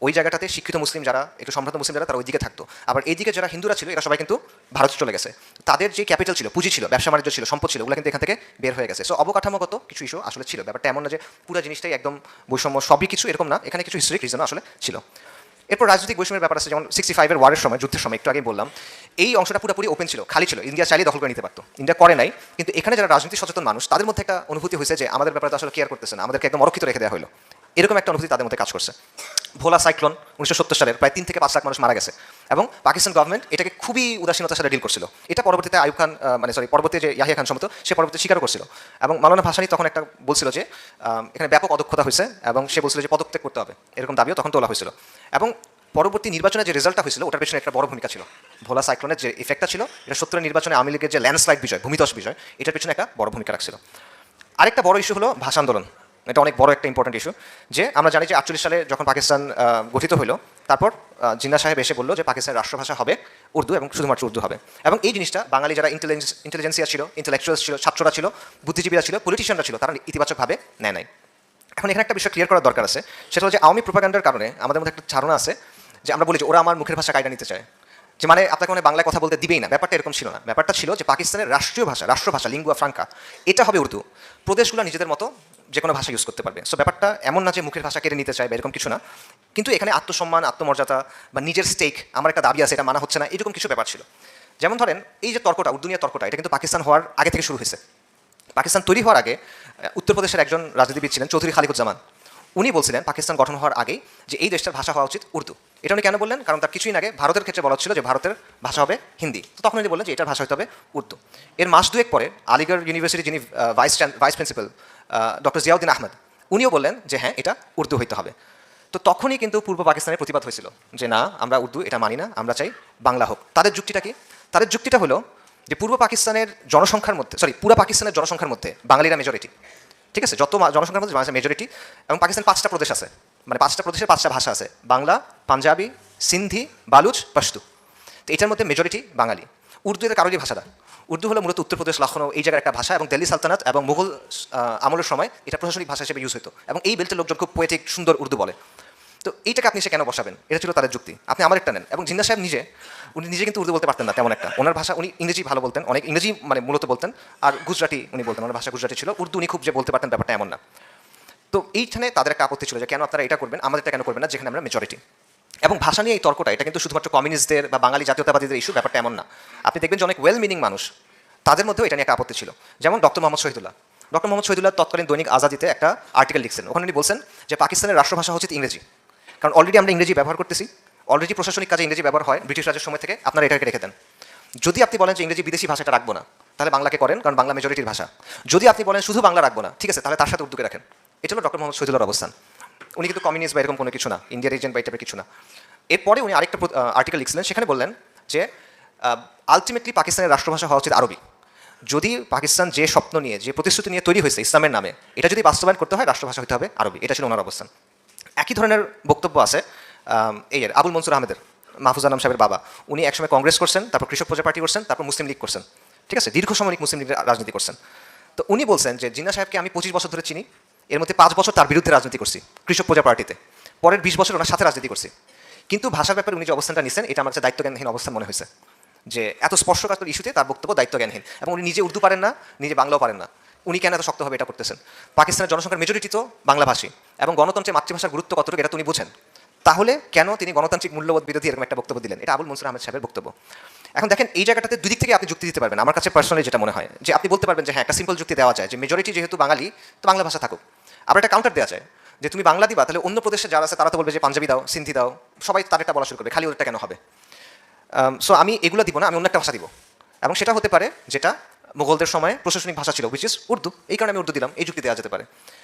Speaker 1: ওই জায়গাটাতে শিক্ষিত মুসলিম যারা, একটু সম্ভ্রান্ত মুসলিম যারা, তারা ওই দিকে থাকতো। আবার এইদিকে যারা হিন্দুরা ছিল এরা সবাই কিন্তু ভারতে চলে গেছে। তাদের যে ক্যাপিটাল ছিল, পুঁজি ছিল, ব্যবসা বাণিজ্য ছিল, সম্পদ ছিল, ওগুলো কিন্তু এখান থেকে বের হয়ে গেছে। সো অবকাঠামোগত কিছু ইস্যু আসলে ছিল। ব্যাপারটা এমন না যে পুরো জিনিসটাই একদম বৈষম্য, সবই কিছু এরকম না, এখানে কিছু হিস্টোরিক রিজনও আসলে ছিল। এরপর রাজনৈতিক বৈষম্যের ব্যাপার আছে, যেমন 65-এর ওয়ারের সময়, যুদ্ধের সময়, একটু আগে বললাম, এই অংশটা পুরোপুরি ওপেন ছিল, খালি ছিল, ইন্ডিয়া চাইলে দখল করে নিতে পারতো, ইন্ডিয়া করে নাই। কিন্তু এখানে যারা রাজনীতি সচেতন মানুষ, তাদের মধ্যে একটা অনুভূতি হয়েছে যে আমাদের ব্যাপারে তো আসলে কেয়ার করতেছে না, আমাদেরকে একদম অরক্ষিত রেখে দেওয়া হলো, এরকম একটা অনুভূতি তাদের মধ্যে কাজ করছে। ভোলা সাইক্লোন 1970 সালের প্রায় 3 থেকে 5 লাখ মানুষ মারা গেছে, এবং পাকিস্তান গভর্নমেন্ট এটাকে খুবই উদাসীনতার সাথে ডিল করছিল। এটা পরবর্তীতে আইয়ুব খান, পরবর্তী যে ইয়াহিয়া খান সম্মত, সে পরবর্তী স্বীকারও করছিল। এবং মাওলানা ভাসানী তখন একটা বলছিল যে এখানে ব্যাপক অদক্ষতা হয়েছে, এবং সে বলছিল যে পদত্যাগ করতে হবে, এরকম দাবিও তখন তোলা হয়েছিল। এবং পরবর্তী নির্বাচনে যে রেজাল্টটা হয়েছিল ওটার পেছনে একটা বড় ভূমিকা ছিল। ভোলা সাইক্লোনের যে ইফেক্টটা ছিল, এটা 70-এর নির্বাচনে আওয়ামী লীগের যে ল্যান্ডস্লাইড বিষয়, ভূমিধস বিষয়, এটার পেছনে একটা বড় ভূমিকা রাখছিল। আরেকটা বড় ইস্যু হলো ভাষা আন্দোলন। এটা অনেক বড় একটা ইম্পর্টেন্ট ইস্যু, যে আমরা জানি যে 48 সালে যখন পাকিস্তান গঠিত হলো, তারপর জিন্নাহ সাহেব এসে বললো যে পাকিস্তানের রাষ্ট্রভাষা হবে উর্দু, এবং শুধুমাত্র উর্দু হবে। এবং এই জিনিসটা বাঙালি যারা ইন্টেলিজেন্সিয়া ছিল, ইন্টেলেকচুয়ালস ছিল, ছাত্ররা ছিল, বুদ্ধিজীবীরা ছিল, পলিটিশিয়ানরা ছিল, তারা ইতিবাচকভাবে নেয় নাই। এখন এখানে একটা বিষয় ক্লিয়ার করার দরকার আছে, সেটা হলো যে আওয়ামী প্রোপাগান্ডার কারণে আমাদের মধ্যে একটা ধারণা আছে যে আমরা বলি যে ওরা আমার মুখের ভাষা কায়দা নিতে চায়, যে মানে আপনাকে মানে বাংলায় কথা বলতে দিবেই না। ব্যাপারটা এরকম ছিল না। ব্যাপারটা ছিল যে পাকিস্তানের রাষ্ট্রীয় ভাষা, রাষ্ট্রভাষা, লিঙ্গুয়া ফ্রাঙ্কা, এটা হবে উর্দু। প্রদেশগুলো নিজেদের মতো যে কোনো ভাষা ইউজ করতে পারবে। সো ব্যাপারটা এমন না যে মুখের ভাষা কেড়ে নিতে চায় বা এরকম কিছু না, কিন্তু এখানে আত্মসম্মান, আত্মমর্যাদা বা নিজের স্টেক, আমার একটা দাবি আছে, এটা মানা হচ্ছে না, এরকম কিছু ব্যাপার ছিল। যেমন ধরেন এই যে তর্কটা, উর্দু নিয়ে তর্কটা, এটা কিন্তু পাকিস্তান হওয়ার আগে থেকে শুরু হয়েছে। পাকিস্তান তৈরি হওয়ার আগে উত্তরপ্রদেশের একজন রাজনীতিবিদ ছিলেন চৌধুরী খালিকুজ্জামান, উনি বলছিলেন পাকিস্তান গঠন হওয়ার আগেই যে এই দেশটার ভাষা হওয়া উচিত উর্দু। এটা উনি কেন বললেন? কারণ তার কিছুদিন আগে ভারতের ক্ষেত্রে বলা ছিল যে ভারতের ভাষা হবে হিন্দি, তো তখন উনি বললেন যে এটার ভাষা হতে হবে উর্দু। এর মাস দুয়েক পরে আলিগড় ইউনিভার্সিটি যিনি vice principal doctor Ziauddin Ahmed, উনিও বললেন যে হ্যাঁ, এটা উর্দু হইতে হবে। তো তখনই কিন্তু পূর্ব পাকিস্তানের প্রতিবাদ হয়েছিল যে না, আমরা উর্দু এটা মানি না, আমরা চাই বাংলা হোক। তাদের যুক্তিটা কি? তাদের যুক্তিটা হলো যে পূর্ব পাকিস্তানের জনসংখ্যার মধ্যে, পুরো পাকিস্তানের জনসংখ্যার মধ্যে বাঙালিরা মেজরিটি, ঠিক আছে, যত জনসংখ্যার মধ্যে বাংলাদেশের মেজরিটি, এবং পাকিস্তান 5টা প্রদেশ আছে, মানে 5টা প্রদেশের 5টা ভাষা আছে, বাংলা, পাঞ্জাবি, সিন্ধি, বালুচ, পশতু। তো এটার মধ্যে মেজরিটি বাঙালি। উর্দু এদের কারোরই ভাষা না। উর্দু হলো মূলত উত্তরপ্রদেশ, লখনৌ, এই জায়গার একটা ভাষা, এবং দিল্লি সালতানাত এবং মুঘল আমলের সময় এটা প্রশাসনিক ভাষা হিসেবে ইউজ হতো, এবং এই বেল্টের লোকজন খুব পোয়েটিক, সুন্দর উর্দু বলে। তো এইটাকে আপনি সে কেন বসাবেন? এটা ছিল তাদের যুক্তি। আপনি আমার একটা নেন, এবং জিন্নাহ সাহেব উনি নিজে কিন্তু উর্দু বলতে পারতেন না তেমন একটা, ওনার ভাষা, উনি ইংরেজি ভালো বলতেন, অনেক ইংরেজি মানে মূলত বলতেন, আর গুজরাটি উনি বলতেন, ওনার ভাষা গুজরাটি ছিল, উর্দু উনি খুব যে বলতে পারতেন ব্যাপারটা এমন না। তো এইখানে তাদের একটা আপত্তি ছিল যে কেন আপনারা এটা করবেন, আমাদেরটা কেন করবেন না, যেখানে আমরা মেজরিটি। এবং ভাষা নিয়ে এই তর্কটা, এটা কিন্তু শুধুমাত্র কমিউনিস্টদের বা বাঙালি জাতীয়তাবাদীদের ইস্যু, ব্যাপারটা এমন না। আপনি দেখবেন যে অনেক ওয়েল মিনিং মানুষ, তাদের মধ্যেও এটা নিয়ে একটা আপত্তি ছিল। যেমন ডক্টর মোহাম্মদ শহীদুল্লাহ তৎকালীন দৈনিক আজাদিতে একটা আর্টিকেল লিখছেন, ওখানে উনি বলছেন যে পাকিস্তানের রাষ্ট্রভাষা হচ্ছে ইংরেজি, কারণ অলরেডি আমরা ইংরেজি ব্যবহার করতেছি, অলরেডি প্রশাসনিক কাজে ইংরেজি ব্যবহার হয় ব্রিটিশ রাজের সময় থেকে, আপনারা এটাকে রেখে দেন। যদি আপনি বলেন যে ইংরেজি বিদেশি ভাষাটা রাখবো না, তাহলে বাংলাকে করেন, কারণ বাংলা মেজরিটির ভাষা। যদি আপনি বলেন শুধু বাংলা রাখবো না, ঠিক আছে, তাহলে তার সাথে উর্দুকে রাখেন। এটা হলো ডক্টর মোহাম্মদ শহীদুল্লাহর অবস্থান। উনি কিন্তু কমিউনিস্ট বা এরকম কোনো কিছু না, ইন্ডিয়ার এজেন্ট বা টাইপের কিছু না। এরপরে উনি আরেকটা আর্টিকেল লিখছিলেন, সেখানে বললেন যে আলটিমেটলি পাকিস্তানের রাষ্ট্রভাষা হওয়া উচিত আরবি। যদি পাকিস্তান যে স্বপ্ন নিয়ে, যে প্রতিশ্রুতি নিয়ে তৈরি হয়েছে ইসলামের নামে, এটা যদি বাস্তবায়ন করতে হয়, রাষ্ট্রভাষা হতে হবে আরবি। এটা ছিল ওনার অবস্থান। একই ধরনের বক্তব্য আছে এই আবুল মনসুর আহমেদের, মাহফুজ আনাম সাহেবের বাবা। উনি একসময় কংগ্রেস করছেন, তারপর কৃষক প্রজা পার্টি করছেন, তারপর মুসলিম লীগ করছেন, ঠিক আছে, দীর্ঘ সময় মুসলিম লীগের রাজনীতি করছেন। তো উনি বলছেন যে জিন্নাহ সাহেবকে আমি 25 বছর ধরে চিনি, এর মধ্যে 5 বছর তার বিরুদ্ধে রাজনীতি করছি কৃষক প্রজা পার্টিতে, পরের 20 বছর ওনার সাথে রাজনীতি করছি, কিন্তু ভাষার ব্যাপারে উনি যে অবস্থানটা নিছেন, এটা আমার কাছে দায়িত্বজ্ঞানহীন অবস্থান মনে হয়েছে। যে এত স্পর্শকাতর ইস্যুতে তার বক্তব্য দায়িত্বজ্ঞানহীন, এবং উনি নিজে উর্দু পারেন না, নিজে বাংলাও পারেন না, উনি কেন এত শক্তভাবে এটা করতেছেন? পাকিস্তানের জনসংখ্যার মেজরিটি তো বাংলাভাষী, এবং গণতন্ত্রের মাতৃভাষার গুরুত্ব কতটুকু এটা তো উনি বোঝেন। তাহলে কেন তিনি গণতান্ত্রিক মূল্যবোধ বিরোধী এরকম একটা বক্তব্য দিলেন? এটা আবুল মনসুর আহমেদ সাহেবের বক্তব্য। এখন দেখেন, এই জায়গাটাতে দুই দিক থেকে আপনি যুক্তি দিতে পারবেন। আমার কাছে পার্সোনালি যেটা মনে হয় যে আপনি বলতে পারবেন যে হ্যাঁ, একটা সিম্পল যুক্তি দেওয়া যায় যে মেজরিটি যেহেতু বাঙালি, তো বাংলা ভাষা থাকুক। আবার একটা কাউন্টার দেওয়া যায় যে তুমি বাংলা দিবা, তাহলে অন্য প্রদেশে যারা আছে তারা তো বলবে যে পাঞ্জাবি দাও, সিন্ধি দাও, সবাই তাদেরটা বলা শুরু করবে, খালি ওদেরটা কেন হবে? সো আমি এগুলো দিব না, আমি অন্য একটা ভাষা দিব, এবং সেটা হতে পারে যেটা মুঘলদের সময় প্রশাসনিক ভাষা ছিল, উইচ ইজ উর্দু। এই কারণে আমি উর্দু দিলাম, এই যুক্তি দেওয়া যেতে পারে।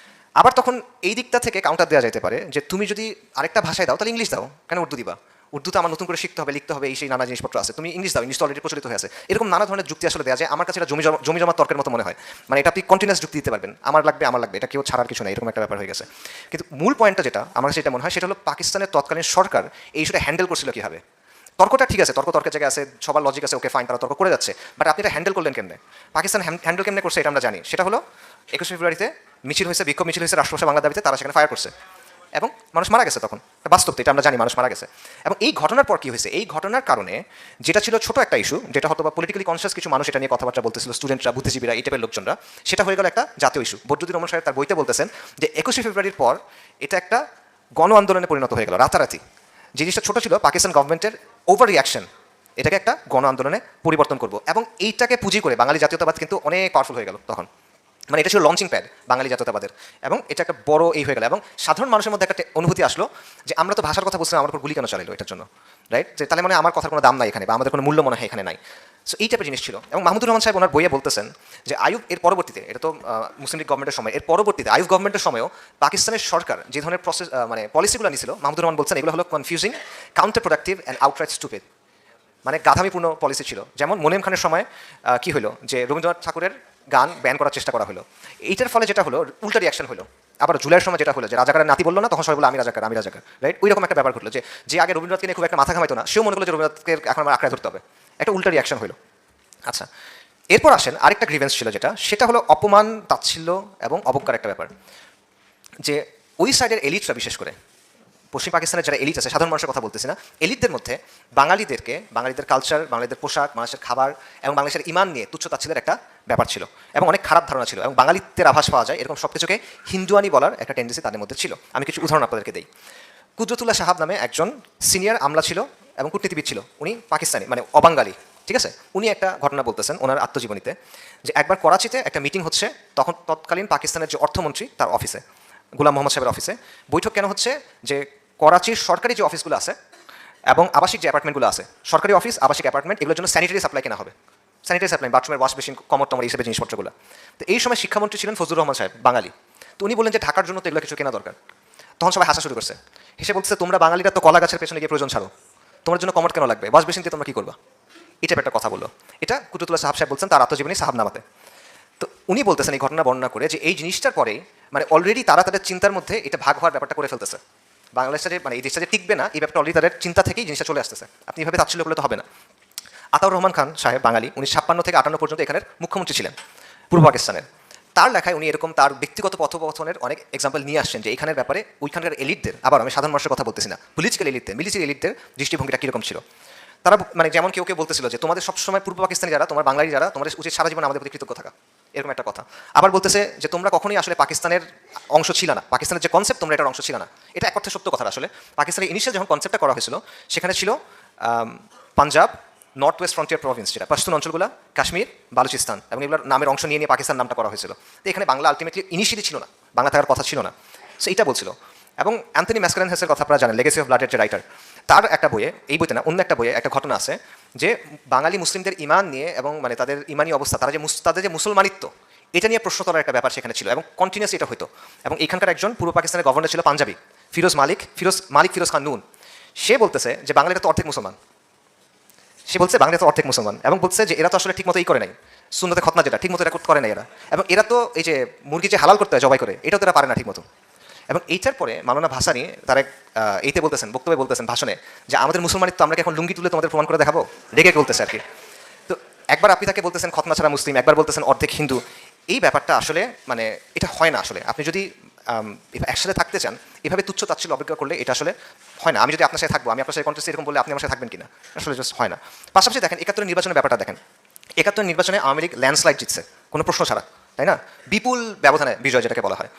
Speaker 1: আবার তখন এই দিকটা থেকে কাউন্টার দেওয়া যেতে পারে যে তুমি যদি আরেকটা ভাষায় দাও তাহলে ইংলিশ দাও, কেন উর্দু দিবা? উর্দু তো আমার নতুন করে শিখতে হবে, লিখতে হবে, এই সেই নানা জিনিসপত্র আছে, তুমি ইংলিশ দাও, ইংলিশ তো অলরেডি প্রচলিত হয়ে আছে। এরকম নানা ধরনের যুক্তি আসলে দেওয়া যায়। আমার কাছে এটা জমি জমা তর্কের মতো মনে হয়। মানে এটা আপনি কন্টিনিউয়াস যুক্তি দিতে পারবেন, আমার লাগবে, এটা কেউ ছাড়ার কিছু নাই, এরকম একটা ব্যাপার হয়ে গেছে। কিন্তু মূল পয়েন্টটা যেটা আমার কাছে এটা মনে হয় সেটা হলো পাকিস্তানের তৎকালীন সরকার এই ইস্যুটা হ্যান্ডেল করছিল কীভাবে। তর্কটা ঠিক আছে, তর্কের জায়গায় আছে, সবার লজিক আছে, ওকে ফাইন, তারা তর্ক করে যাচ্ছে, বাট আপনি এটা হ্যান্ডেল করলেন কেমনে? পাকিস্তান হ্যান্ডেল কেমনে করছে এটা আমরা জানি। সেটা হলো 21 ফেব্রুয়ারিতে মিছিল হয়েছে, বিক্ষোভ মিছিল হয়েছে রাষ্ট্রভাষা বাংলা দাবিতে, তারা সেখানে ফায়ার করছে এবং মানুষ মারা গেছে। তখন বাস্তব এটা আমরা জানি, মানুষ মারা গেছে। এবং এই ঘটনার পর কী হয়েছে? এই ঘটনার কারণে যেটা ছিল ছোট একটা ইস্যু, যেটা হয়তো বা পলিটিক্যালি কনসিয়াস কিছু মানুষ এটা নিয়ে কথাবার্তা বলতেছিল, স্টুডেন্টরা, বুদ্ধিজীবীরা, এই টাইপের লোকজনরা, সেটা হয়ে গেল একটা জাতীয় ইস্যু। বদরুদ্দীন রহমান সাহেব তার বইতে বলতেছেন যে 21 ফেব্রুয়ারির পর এটা একটা গণ আন্দোলনে পরিণত হয়ে গেল রাতারাতি। জিনিসটা ছোট ছিল, পাকিস্তান গভর্নমেন্টের ওভার রিয়াকশন এটাকে একটা গণ আন্দোলনে পরিবর্তন করব, এবং এইটাকে পুঁজি করে বাঙালি জাতীয়তাবাদ কিন্তু অনেক পাওয়ারফুল হয়ে গেল তখন। মানে এটা ছিল লঞ্চিং প্যাড বাঙালি জাতীয়তাবাদের, এবং এটা একটা বড় এই হয়ে গেল। এবং সাধারণ মানুষের মধ্যে একটা অনুভূতি আসলো যে আমরা তো ভাষার কথা বলছিলাম, আমার উপর গুলি কেন চালাইলো এটার জন্য, রাইট? যে তাহলে মানে আমার কথার কোনো দাম নাই এখানে, বা আমাদের কোনো মূল্য মনে হয় এখানে নাই। সো এই টাইপের জিনিস ছিল। এবং মাহমুদুর রহমান সাহেব ওনার বইয়ে বলতেছেন যে আইয়ুব এর পরবর্তীতে, এটা তো মুসলিম লীগ গভর্নমেন্টের সময়, এর পরবর্তীতে আইয়ুব গভর্নমেন্টের সময়ও পাকিস্তানের সরকার যে ধরনের মানে পলিসিগুলো নিয়েছিল, মাহমুদুর রহমান বলছেন এগুলো হলো confusing, counter productive and outright stupid. মানে গাধামিপূর্ণ পলিসি ছিল। যেমন মোনেম খানের সময় কী হলো যে রবীন্দ্রনাথ ঠাকুরের গান ব্যান করার চেষ্টা করা হলো। এইটার ফলে যেটা হলো উল্টা রিয়াকশন হলো। আবার জুলাইয়ের সময় যেটা হলো যে রাজাকারের নাতি বললো না, তখন সবাই বললো আমি রাজাকার, রাইট? ওই রকম একটা ব্যাপার ঘটলো যে আগে রবীন্দ্রনাথকে নিয়ে খুব একটা মাথা ঘামাইতো না, সেও মনে করলো যে রবীন্দ্রনাথকে এখন আমার আঁকড়ে ধরতে হবে। একটা উল্টা রিয়াকশন হলো। আচ্ছা, এরপর আসেন আরেকটা গ্রিভেন্স ছিল, সেটা হলো অপমান, তাচ্ছিল্য এবং অবজ্ঞার একটা ব্যাপার। যে ওই সাইডের এলিটরা, বিশেষ করে পশ্চিম পাকিস্তানের যারা এলিট আছে, সাধারণ মানুষের কথা বলতেছি না, এলিটদের মধ্যে বাঙালিদের কালচার, বাঙালিদের পোশাক, বাংলাদেশের খাবার এবং বাংলাদেশের ইমান নিয়ে তুচ্ছ তাচ্ছিল্যের একটা ব্যাপার ছিল, এবং অনেক খারাপ ধারণা ছিল, এবং বাঙালিত্বের আভাস পাওয়া যায় এরকম সব কিছুকে হিন্দুয়ানি বলার একটা টেন্ডেন্সি তাদের মধ্যে ছিল। আমি কিছু উদাহরণ আপনাদেরকে দিই। কুদরতুল্লাহ সাহাব নামে একজন সিনিয়র আমলা ছিল এবং কূটনীতিবিদ ছিল, উনি পাকিস্তানি, মানে অবাঙ্গালি, ঠিক আছে? উনি একটা ঘটনা বলতেছেন ওনার আত্মজীবনীতে যে একবার করাচিতে একটা মিটিং হচ্ছে, তখন তৎকালীন পাকিস্তানের যে অর্থমন্ত্রী তার অফিসে, গোলাম মোহাম্মদ সাহেবের অফিসে বৈঠক কেন হচ্ছে যে করাচির সরকারি যে অফিসগুলো আছে এবং আবাসিক যে অ্যাপার্টমেন্টগুলো আছে, সরকারি অফিস, আবাসিক অ্যাপার্টমেন্ট, এগুলোর জন্য স্যানিটারি সাপ্লাই কেনা হবে। স্যানিটারি সাপ্লাই, বাথরুমের ওয়াশ মেশিন, কমর টমর, এইসব জিনিসপত্রগুলো। তো এই সময় শিক্ষামন্ত্রী ছিলেন ফজলুর রহমান সাহেব, বাঙালি। তো উনি বললেন যে ঢাকার জন্য তো এগুলো কিছু কেনা দরকার। তখন সবাই হাসা শুরু করছে, হেসে বলছে তোমরা বাঙালিরা তো কলা গাছের পেছনে গিয়ে প্রয়োজন ছাড়ো, তোমার জন্য কমর কেন লাগবে, ওয়াশ মেশিন দিয়ে তোমরা কী করবা? এটা একটা কথা বললো। এটা কুতুবুল্লাহ সাহেব বলছেন তার আত্মজীবনী সাহাবনামাতে। তো উনি বলতেছেন এই ঘটনা বর্ণনা করে যে এই জিনিসটার পরেই মানে অলরেডি তারা তাদের চিন্তার মধ্যে এটা ভাগ হওয়ার ব্যাপারটা করে ফেলতেছে। বাংলাদেশটা যে মানে এই দেশটা যে টিকবে না, এই ব্যাপারটা অলরেডি তাদের চিন্তা থেকেই জিনিসটা চলে আসতেছে। আপনি এভাবে তাচ্ছিল্য করলে তো হবে না। আতাউর রহমান খান সাহেব বাঙালি, উনি 56 থেকে 58 পর্যন্ত এখানের মুখ্যমন্ত্রী ছিলেন পূর্ব পাকিস্তানের। তার লেখায় উনি এরকম তার ব্যক্তিগত কথোপকথনের অনেক এক্সাম্পল নিয়ে আসছেন যে এখানের ব্যাপারে ওইখানকার এলিটদের, আবার আমি সাধারণ মানুষের কথা বলতেছি না, পলিটিক্যাল এলিটদের, মিলিটারি এলিটদের দৃষ্টিভঙ্গিটা কীরকম ছিল। তারা মানে যেমন কেউ বলতেছিল যে তোমাদের সবসময় পূর্ব পাকিস্তানি যারা, তোমার বাঙালি যারা, তোমাদের উচিত সারা জীবন আমাদের প্রতি কৃতজ্ঞ থাকা, এরকম একটা কথা। আবার বলতেছে যে তোমরা কখনোই আসলে পাকিস্তানের অংশ ছিল না, পাকিস্তানের যে কনসেপ্ট তোমরা এটার অংশ ছিল না। এটা এক অর্থে সত্য কথা। আসলে পাকিস্তানের ইনিশিয়াল যখন কনসেপ্টটা করা হয়েছিল সেখানে ছিল Punjab, north West frontier Province, যেটা পশতুন অঞ্চলগুলো, কাশ্মীর, বালুচিস্তান, এবং এগুলোর নামের অংশ নিয়ে পাকিস্তান নামটা করা হয়েছিল। তো এখানে বাংলা আলটিমেটলি ইনিশিয়ালি ছিল না, বাংলা থাকার কথা ছিল না। সো এইটা বলছিল। এবং অ্যান্থনি ম্যাসকারেনহাসের কথা আপনারা জানেন, লেগেসি অফ ব্লাডের যে রাইটার, তার একটা বইয়ে, এই বইতে না অন্য একটা বইয়ে একটা ঘটনা আছে যে বাঙালি মুসলিমদের ইমান নিয়ে এবং মানে তাদের ইমানি অবস্থা, তাদের যে মুসলমানিত্ব, এটা নিয়ে প্রশ্ন তোলার একটা ব্যাপার সেখানে ছিল, এবং কন্টিনিউস এটা হতো। এবং এখানকার একজন পূর্ব পাকিস্তানের গভর্নর ছিল পাঞ্জাবি, ফিরোজ মালিক খান নুন। সে বলতেছে যে বাঙালিরা তো অর্ধেক মুসলমান, এবং বলছে যে এরা তো আসলে ঠিকমতো করে নাই, সুন্নতে খতনা যেটা ঠিকমতো এটা করে নাই এরা, এবং এরা তো এই যে মুরগি যে হালাল করতে হয় জবাই করে, এটাও তো এরা পারে না ঠিকমতো। এবং এইটার পরে মাওলানা ভাসানী তারা এইতে বলতেছেন, বক্তব্যে বলতেছেন, ভাষণে, যে আমাদের মুসলমানিত্ব আমরা কি এখন লুঙ্গি তুলে তোমাদের প্রমাণ করে দেখাবো, রেগে বলতেছে আর কি। তো একবার আপনি তাকে বলতেছেন খতনা ছাড়া মুসলিম, একবার বলতেছেন অর্ধেক হিন্দু। এই ব্যাপারটা আসলে মানে এটা হয় না। আসলে আপনি যদি একসাথে থাকতে চান, এভাবে তুচ্ছ তাচ্ছিল্য অবজ্ঞা করলে এটা আসলে হয় না। আমি যদি আপনার সাথে থাকবো, আমি আপনার সাথে কন্টেস্ট এরকম বললে আপনি আমার সাথে থাকবেন কিনা, আসলে জাস্ট হয় না। পাশাপাশি দেখেন 71 নির্বাচনের ব্যাপারটা দেখেন। 71 নির্বাচনে আওয়ামী লীগ ল্যান্ডস্লাইড জিতছে, কোনো প্রশ্ন ছাড়া, তাই না? বিপুল ব্যবধানে বিজয় যেটাকে বলা হয়।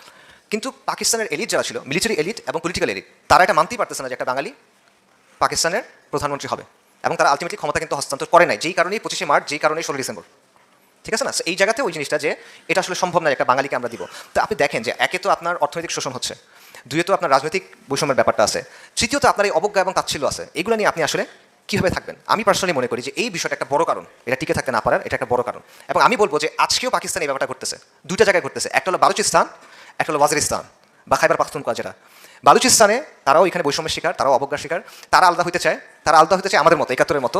Speaker 1: কিন্তু পাকিস্তানের এলিট যারা ছিল, মিলিটারি এলিট এবং পলিটিক্যাল এলিট, তারা এটা মানতেই পারতেছে না যে একটা বাঙালি পাকিস্তানের প্রধানমন্ত্রী হবে, এবং তারা আলটিমেটলি ক্ষমতা কিন্তু হস্তান্তর করে নাই, যেই কারণেই 25শে মার্চ, যেই কারণেই 16 ডিসেম্বর। ঠিক আছে না? এই জায়গাতে ওই জিনিসটা যে এটা আসলে সম্ভব নয় একটা বাঙালিকে আমরা দিব। তো আপনি দেখেন যে একে তো আপনার অর্থনৈতিক শোষণ হচ্ছে, দুয়ে তো আপনার রাজনৈতিক বৈষম্যের ব্যাপারটা আছে, তৃতীয়ত আপনার এই অবজ্ঞা এবং তাচ্ছিল্য আছে। এগুলো নিয়ে আপনি আসলে কীভাবে থাকবেন? আমি পার্সোনালি মনে করি যে এই বিষয়টা একটা বড় কারণ, এটা টিকে থাকতে না পারার, এটা একটা বড় কারণ। এবং আমি বলবো যে আজকেও পাকিস্তানে এই ব্যাপারটা ঘটতেছে, দুইটা জায়গায় ঘটতেছে, একটা হলো বালুচিস্তান, একটা হলো ওয়াজিরিস্তান বা খাইবার পাখতুনখোয়া যেটা। বালুচিস্তানে তারাও এখানে বৈষম্যের শিকার, তারাও অবজ্ঞার শিকার, তারা আলাদা হতে চায়, তারা আলাদা হতে চায় আমাদের মতো 71-এর মতো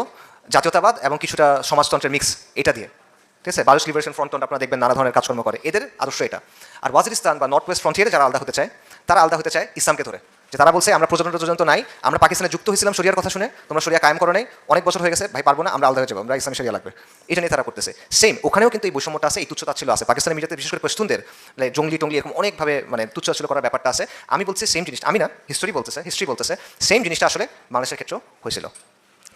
Speaker 1: জাতীয়তাবাদ এবং কিছুটা সমাজতন্ত্রের মিক্স এটা দিয়ে। ঠিক আছে? বালুচ লিবারেশন ফ্রন্ট আপনারা দেখবেন নানা ধরনের কাজকর্ম করে, এদের আদর্শ এটা। আর ওয়াজিরিস্তান বা নর্থ ওয়েস্ট ফ্রন্টিয়ারে যারা আলাদা হতে চায়, তারা আলাদা হতে চায় ইসলামকে ধরে, যে তারা বলছে আমরা প্রজন্ম নাই, আমরা পাকিস্তানে যুক্ত হয়েছিলাম শরিয়ার কথা শুনে, তোমরা শরিয়া কায়েম করো নাই, অনেক বছর হয়ে গেছে, ভাই পারবো না, আমরা আলাদা হয়ে যাবো, আমরা ইসলামী শরিয়া লাগবে। এটা নিয়ে তারা করতেছে সেম। ওখানেও কিন্তু এই বৈষম্যটা আছে, এই তুচ্ছতাচ্ছিল্য আছে। পাকিস্তানের মিডিয়াতে বিশেষ করে পশতুনদের জঙ্গলি টঙ্গলি এরকম অনেকভাবে তুচ্ছতাচ্ছিল্য করার ব্যাপারটা আছে। আমি বলছি সেম জিনিস, আমি না, হিস্ট্রি বলতেছে সেম জিনিসটা আসলে বাংলাদেশের ক্ষেত্রেও হয়েছিল।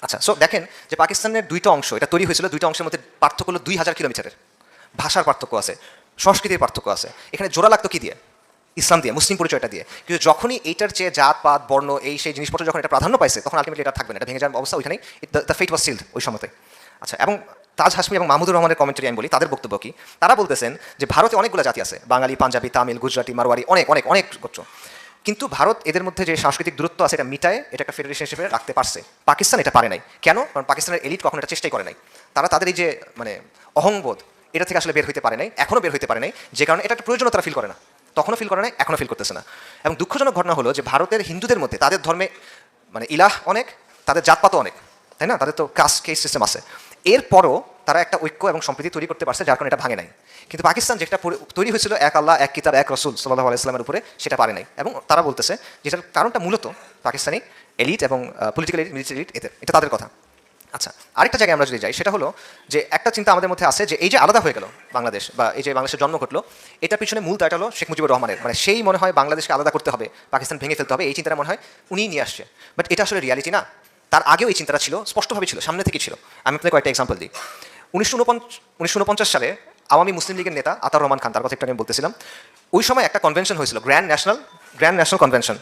Speaker 1: আচ্ছা, সো দেখেন যে পাকিস্তানের দুইটা অংশ, এটা তৈরি হয়েছিল, দুইটা অংশের মধ্যে পার্থক্য হলো 2000 কিলোমিটারের। ভাষার পার্থক্য আছে, সংস্কৃতির পার্থক্য আছে। এখানে জোড়া লাগতো কি দিয়ে? ইসলাম দিয়ে, মুসলিম পরিচয়টা দিয়ে। কিন্তু যখনই এইটার চেয়ে জাত পাত বর্ণ এই সেই জিনিসপত্র যখন এটা প্রাধান্য পাইছে, তখন আলটিমেটলি এটা থাকবে না, এটা ভেঙে যাওয়ার অবস্থা ওইখানেই, দ্য ফেট ওয়াজ সিল্ড ওই সময়তে। আচ্ছা, এবং তাজ হাসমি এবং মাহমুদুর রহমানের কমেন্টারি আমি বলি, তাদের বক্তব্য কি? তারা বলতেছেন যে ভারতে অনেকগুলো জাতি আছে, বাঙালি, পাঞ্জাবি, তামিল, গুজরাটি, মারোয়ারি, অনেক অনেক অনেক গোত্র। কিন্তু ভারত এদের মধ্যে যে সাংস্কৃতিক দূরত্ব আছে এটা মিটায়, এটা একটা ফেডারেশন হিসেবে রাখতে পারছে। পাকিস্তান এটা পারে নাই। কেন? কারণ পাকিস্তানের এলিট কখনো এটা চেষ্টাই করে নাই। তারা তাদের এই যে অহংবোধ, এটা থেকে আসলে বের হইতে পারে নাই, এখনও বের হইতে পারে নাই, যে কারণে এটা একটা প্রয়োজনীয় তারা ফিল করে না, তখনও ফিল করে নাই, এখনও ফিল করতেছে না। এবং দুঃখজনক ঘটনা হলো যে ভারতের হিন্দুদের মধ্যে তাদের ধর্মে ইলাহ অনেক, তাদের জাতপাতও অনেক, তাই না? তাদের তো কাস্ট কেস সিস্টেম আছে। এরপরও তারা একটা ঐক্য এবং সম্প্রীতি তৈরি করতে পারছে, যার কারণে এটা ভাঙে নাই। কিন্তু পাকিস্তান যেটা তৈরি হয়েছিল এক আল্লাহ, এক কিতাব, এক রসুল সাল্লাল্লাহু আলাইহি ওয়াসাল্লামের উপরে, সেটা পারে নাই। এবং তারা বলতেছে যেটার কারণটা মূলত পাকিস্তানি এলিট এবং পলিটিক্যাল এলিট, মিলিটারি এলিট, এটা তাদের কথা। আচ্ছা, আরেকটা জায়গায় আমরা যদি যাই, সেটা হলো যে একটা চিন্তা আমাদের মধ্যে আছে যে এই যে আলাদা হয়ে গেল বাংলাদেশ, বা এই যে বাংলাদেশের জন্ম ঘটলো, এটার পিছনে মূল দায়টা হলো শেখ মুজিবুর রহমানের। সেই মনে হয় বাংলাদেশকে আলাদা করতে হবে, পাকিস্তান ভেঙে ফেলতে হবে, এই চিন্তাটা মনে হয় উনিই নিয়ে আসছে। বাট এটা আসলে রিয়ালিটি না। তার আগেও এই চিন্তাটা ছিল, স্পষ্টভাবে ছিল, সামনে থেকেই ছিল। আমি আপনাকে কয়েকটা এক্সাম্পল দিই। 1949 সালে আওয়ামী মুসলিম লীগের নেতা আতাউর রহমান খান, তার কথা একটা আমি বলতেছিলাম, ওই সময় একটা কনভেনশন হয়েছিল, গ্র্যান্ড ন্যাশনাল কনভেনশন।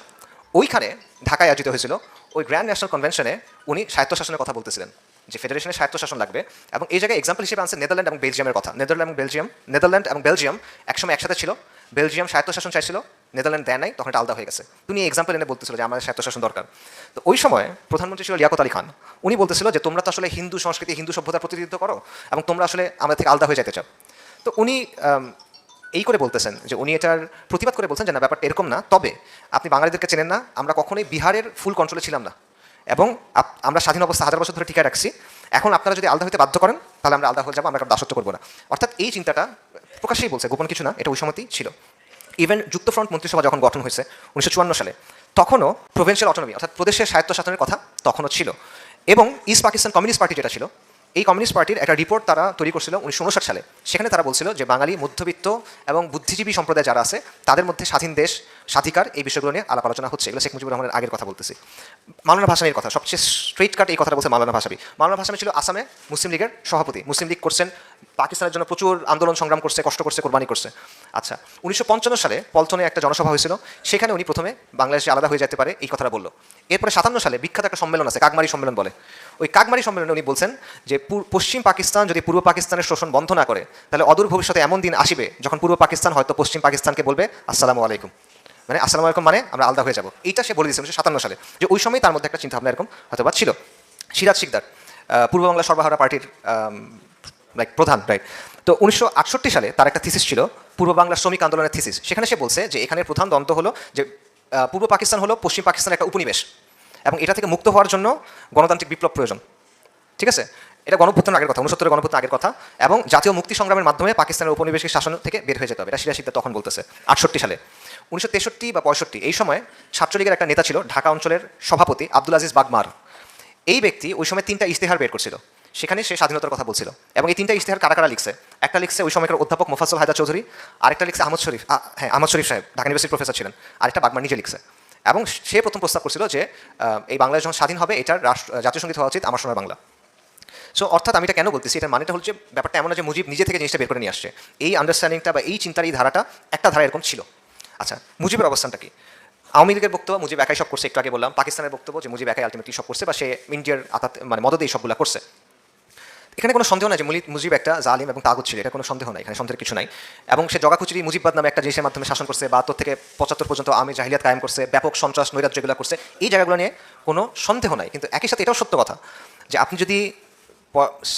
Speaker 1: ওইখানে ঢাকায় আয়োজিত হয়েছিল। ওই গ্র্যান্ড ন্যাশনাল কনভেনশনে উনি স্বায়ত্তশাসনের কথা বলতেছিলেন, যে ফেডারেশনের স্বায়ত্তশাসন লাগবে। এবং এই জায়গায় এক্সাম্পল হিসেবে আনছে নেদারল্যান্ড এবং বেলজিয়ামের কথা। নেদারল্যান্ড এবং বেলজিয়াম একসময় একসাথে ছিল। বেলজিয়াম স্বায়ত্তশাসন চাইছিল, নেদারল্যান্ড দেয় নাই, তখন এটা আলাদা হয়ে গেছে। উনি এক্সাম্পল এনে বলতেছিল যে আমাদের স্বায়ত্তশাসন দরকার। তো ওই সময় প্রধানমন্ত্রী ছিল লিয়াকত আলী খান। উনি বলতেছিল যে তোমরা তো আসলে হিন্দু সংস্কৃতি, হিন্দু সভ্যতার প্রতিনিধিত্ব করো, এবং তোমরা আসলে আমাদের থেকে আলাদা হয়ে যেতে চাও। তো উনি এই করে বলতেছেন যে উনি এটার প্রতিবাদ করে বলছেন যে না, ব্যাপারটা এরকম না। তবে আপনি বাঙালিদেরকে চেনেন না, আমরা কখনোই বিহারের ফুল কন্ট্রোলে ছিলাম না, এবং আমরা স্বাধীন অবস্থা 1000 বছর ধরে টিকে রাখছি। এখন আপনারা যদি আলাদা হতে বাধ্য করেন, তাহলে আমরা আলাদা হয়ে যাবো, আমরা দাসত্ব করবো না। অর্থাৎ এই চিন্তাটা প্রকাশ্যেই বলছে, গোপন কিছু না, এটা ওই সময়তেই ছিল। ইভেন যুক্তফ্রন্ট মন্ত্রিসভা যখন গঠন হয়েছে 1954 সালে, তখনও প্রভিন্সিয়াল অটোনমি অর্থাৎ প্রদেশের স্বায়ত্তশাসনের কথা তখনও ছিল। এবং ইস্ট পাকিস্তান কমিউনিস্ট পার্টি যেটা ছিল, এই কমিউনিস্ট পার্টির একটা রিপোর্ট তারা তৈরি করছিল 1959 সালে। সেখানে তারা বলছিল যে বাঙালি মধ্যবিত্ত এবং বুদ্ধিজীবী সম্প্রদায় যারা আছে, তাদের মধ্যে স্বাধীন দেশ, স্বাধিকার, এই বিষয়গুলো নিয়ে আলাপ আলোচনা হচ্ছে। এগুলো শেখ মুজিবুর রহমানের আগের কথা বলতেছি। মাওলানা ভাসানীর কথা, সবচেয়ে স্ট্রেট কাট এই কথাটা বলছে মাওলানা ভাসানী। মাওলানা ভাসানী ছিল আসামে মুসলিম লীগের সভাপতি। মুসলিম লীগ করছেন, পাকিস্তানের জন্য প্রচুর আন্দোলন সংগ্রাম করছে, কষ্ট করছে, কোরবানি করছে। আচ্ছা, 1955 সালে পল্টনে একটা জনসভা হয়েছিল, সেখানে উনি প্রথমে বাংলাদেশে আলাদা হয়ে যেতে পারে এই কথাটা বললো। এরপরে 57 সালে বিখ্যাত একটা সম্মেলন আছে, কাকমারি সম্মেলন বলে। ওই কাকমারি সম্মেলনে উনি বলছেন যে পশ্চিম পাকিস্তান যদি পূর্ব পাকিস্তানের শোষণ বন্ধ না করে, তাহলে অদূর ভবিষ্যতে এমন দিন আসবে যখন পূর্ব পাকিস্তান হয়তো পশ্চিম পাকিস্তানকে বলবে আসসালামু আলাইকুম, আসসালামু আলাইকুম, আমরা আলাদা হয়ে যাবো। এইটা সে বলে দিয়েছে 1957 সালে। যে ওই সময় তার মধ্যে একটা চিন্তাভাবনা এরকম হয়তো বা ছিল। সিরাজ শিকদার পূর্ব বাংলা সর্বহারা পার্টির প্রধান, রাইট? তো 1968 সালে তার একটা থিসিস ছিল, পূর্ব বাংলার শ্রমিক আন্দোলনের থিসিস। সেখানে সে বলছে যে এখানে প্রধান দ্বন্দ্ব হলো যে পূর্ব পাকিস্তান হলো পশ্চিম পাকিস্তানের একটা উপনিবেশ, এবং এটা থেকে মুক্ত হওয়ার জন্য গণতান্ত্রিক বিপ্লব প্রয়োজন। ঠিক আছে? এটা গণঅভ্যুত্থানের আগের কথা, 69 গণঅভ্যুত্থানের আগের কথা, এবং জাতীয় মুক্তি সংগ্রামের মাধ্যমে পাকিস্তানের উপনিবেশিক শাসন থেকে বের হয়ে যেতে হবে। এটা সিরাজ শিকদার তখন বলতেছে 68 সালে। 1963 বা 65 এই সময় ছাত্রলীগের একটা নেতা ছিল, ঢাকা অঞ্চলের সভাপতি আব্দুল আজিজ বাগমার। এই ব্যক্তি ওই সময় 3টা ইশতেহার বের করছিল, সেখানে সে স্বাধীনতার কথা বলছিল। এবং এই 3টা ইশতেহার কারা কারা লিখছে? একটা লিখছে ওই সময়কার অধ্যাপক মোফাজ্জল হায়দার চৌধুরী, আরেকটা লিখছে আহমদ শরীফ, আহমদ শরীফ সাহেব ঢাকা ইউনিভার্সিটির প্রফেসর ছিলেন, আরেকটা বাগমার নিজে লিখছে। এবং সে প্রথম প্রস্তাব করছিল যে এই বাংলাদেশ যখন স্বাধীন হবে, এটার জাতীয় সঙ্গীত হওয়া উচিত আমার সোনার বাংলা। সো অর্থাৎ আমি এটা কেন বলতেছি, এটা মানেটা হচ্ছে ব্যাপারটা এমন না যে মুজিব নিজে থেকে জিনিসটা বের করে নিয়ে আসছে। এই আন্ডারস্ট্যান্ডিংটা বা এই চিন্তার এই ধারাটা একটা ধারা এরকম ছিল। আচ্ছা, মুজিবের অবস্থানটা কি? আওয়ামী লীগের বক্তব্য মুজিব একাই সব করছে, একটু আগে বললাম। পাকিস্তানের বক্তব্য যে মুজিব একাই আলটিমেটলি সব করছে বা সে ইন্ডিয়ার মানে মদদে এই সবগুলো করছে। এখানে কোনো সন্দেহ নাই যে মুজিব একটা জালিম এবং তাগুত ছিল, এটা কোনো সন্দেহ নাই, এখানে সন্দেহের কিছু নাই। এবং সে জগাখুচুরি মুজিববাদ নামে একটা জিনিসের মাধ্যমে শাসন করছে, 72 থেকে 75 পর্যন্ত আমি জাহিলিয়াত কায়েম করছে, ব্যাপক সন্ত্রাস নৈরাজ্য এগুলো করছে, এই জায়গাগুলো নিয়ে কোনো সন্দেহ নাই। কিন্তু একই সাথে এটাও সত্য কথা যে আপনি যদি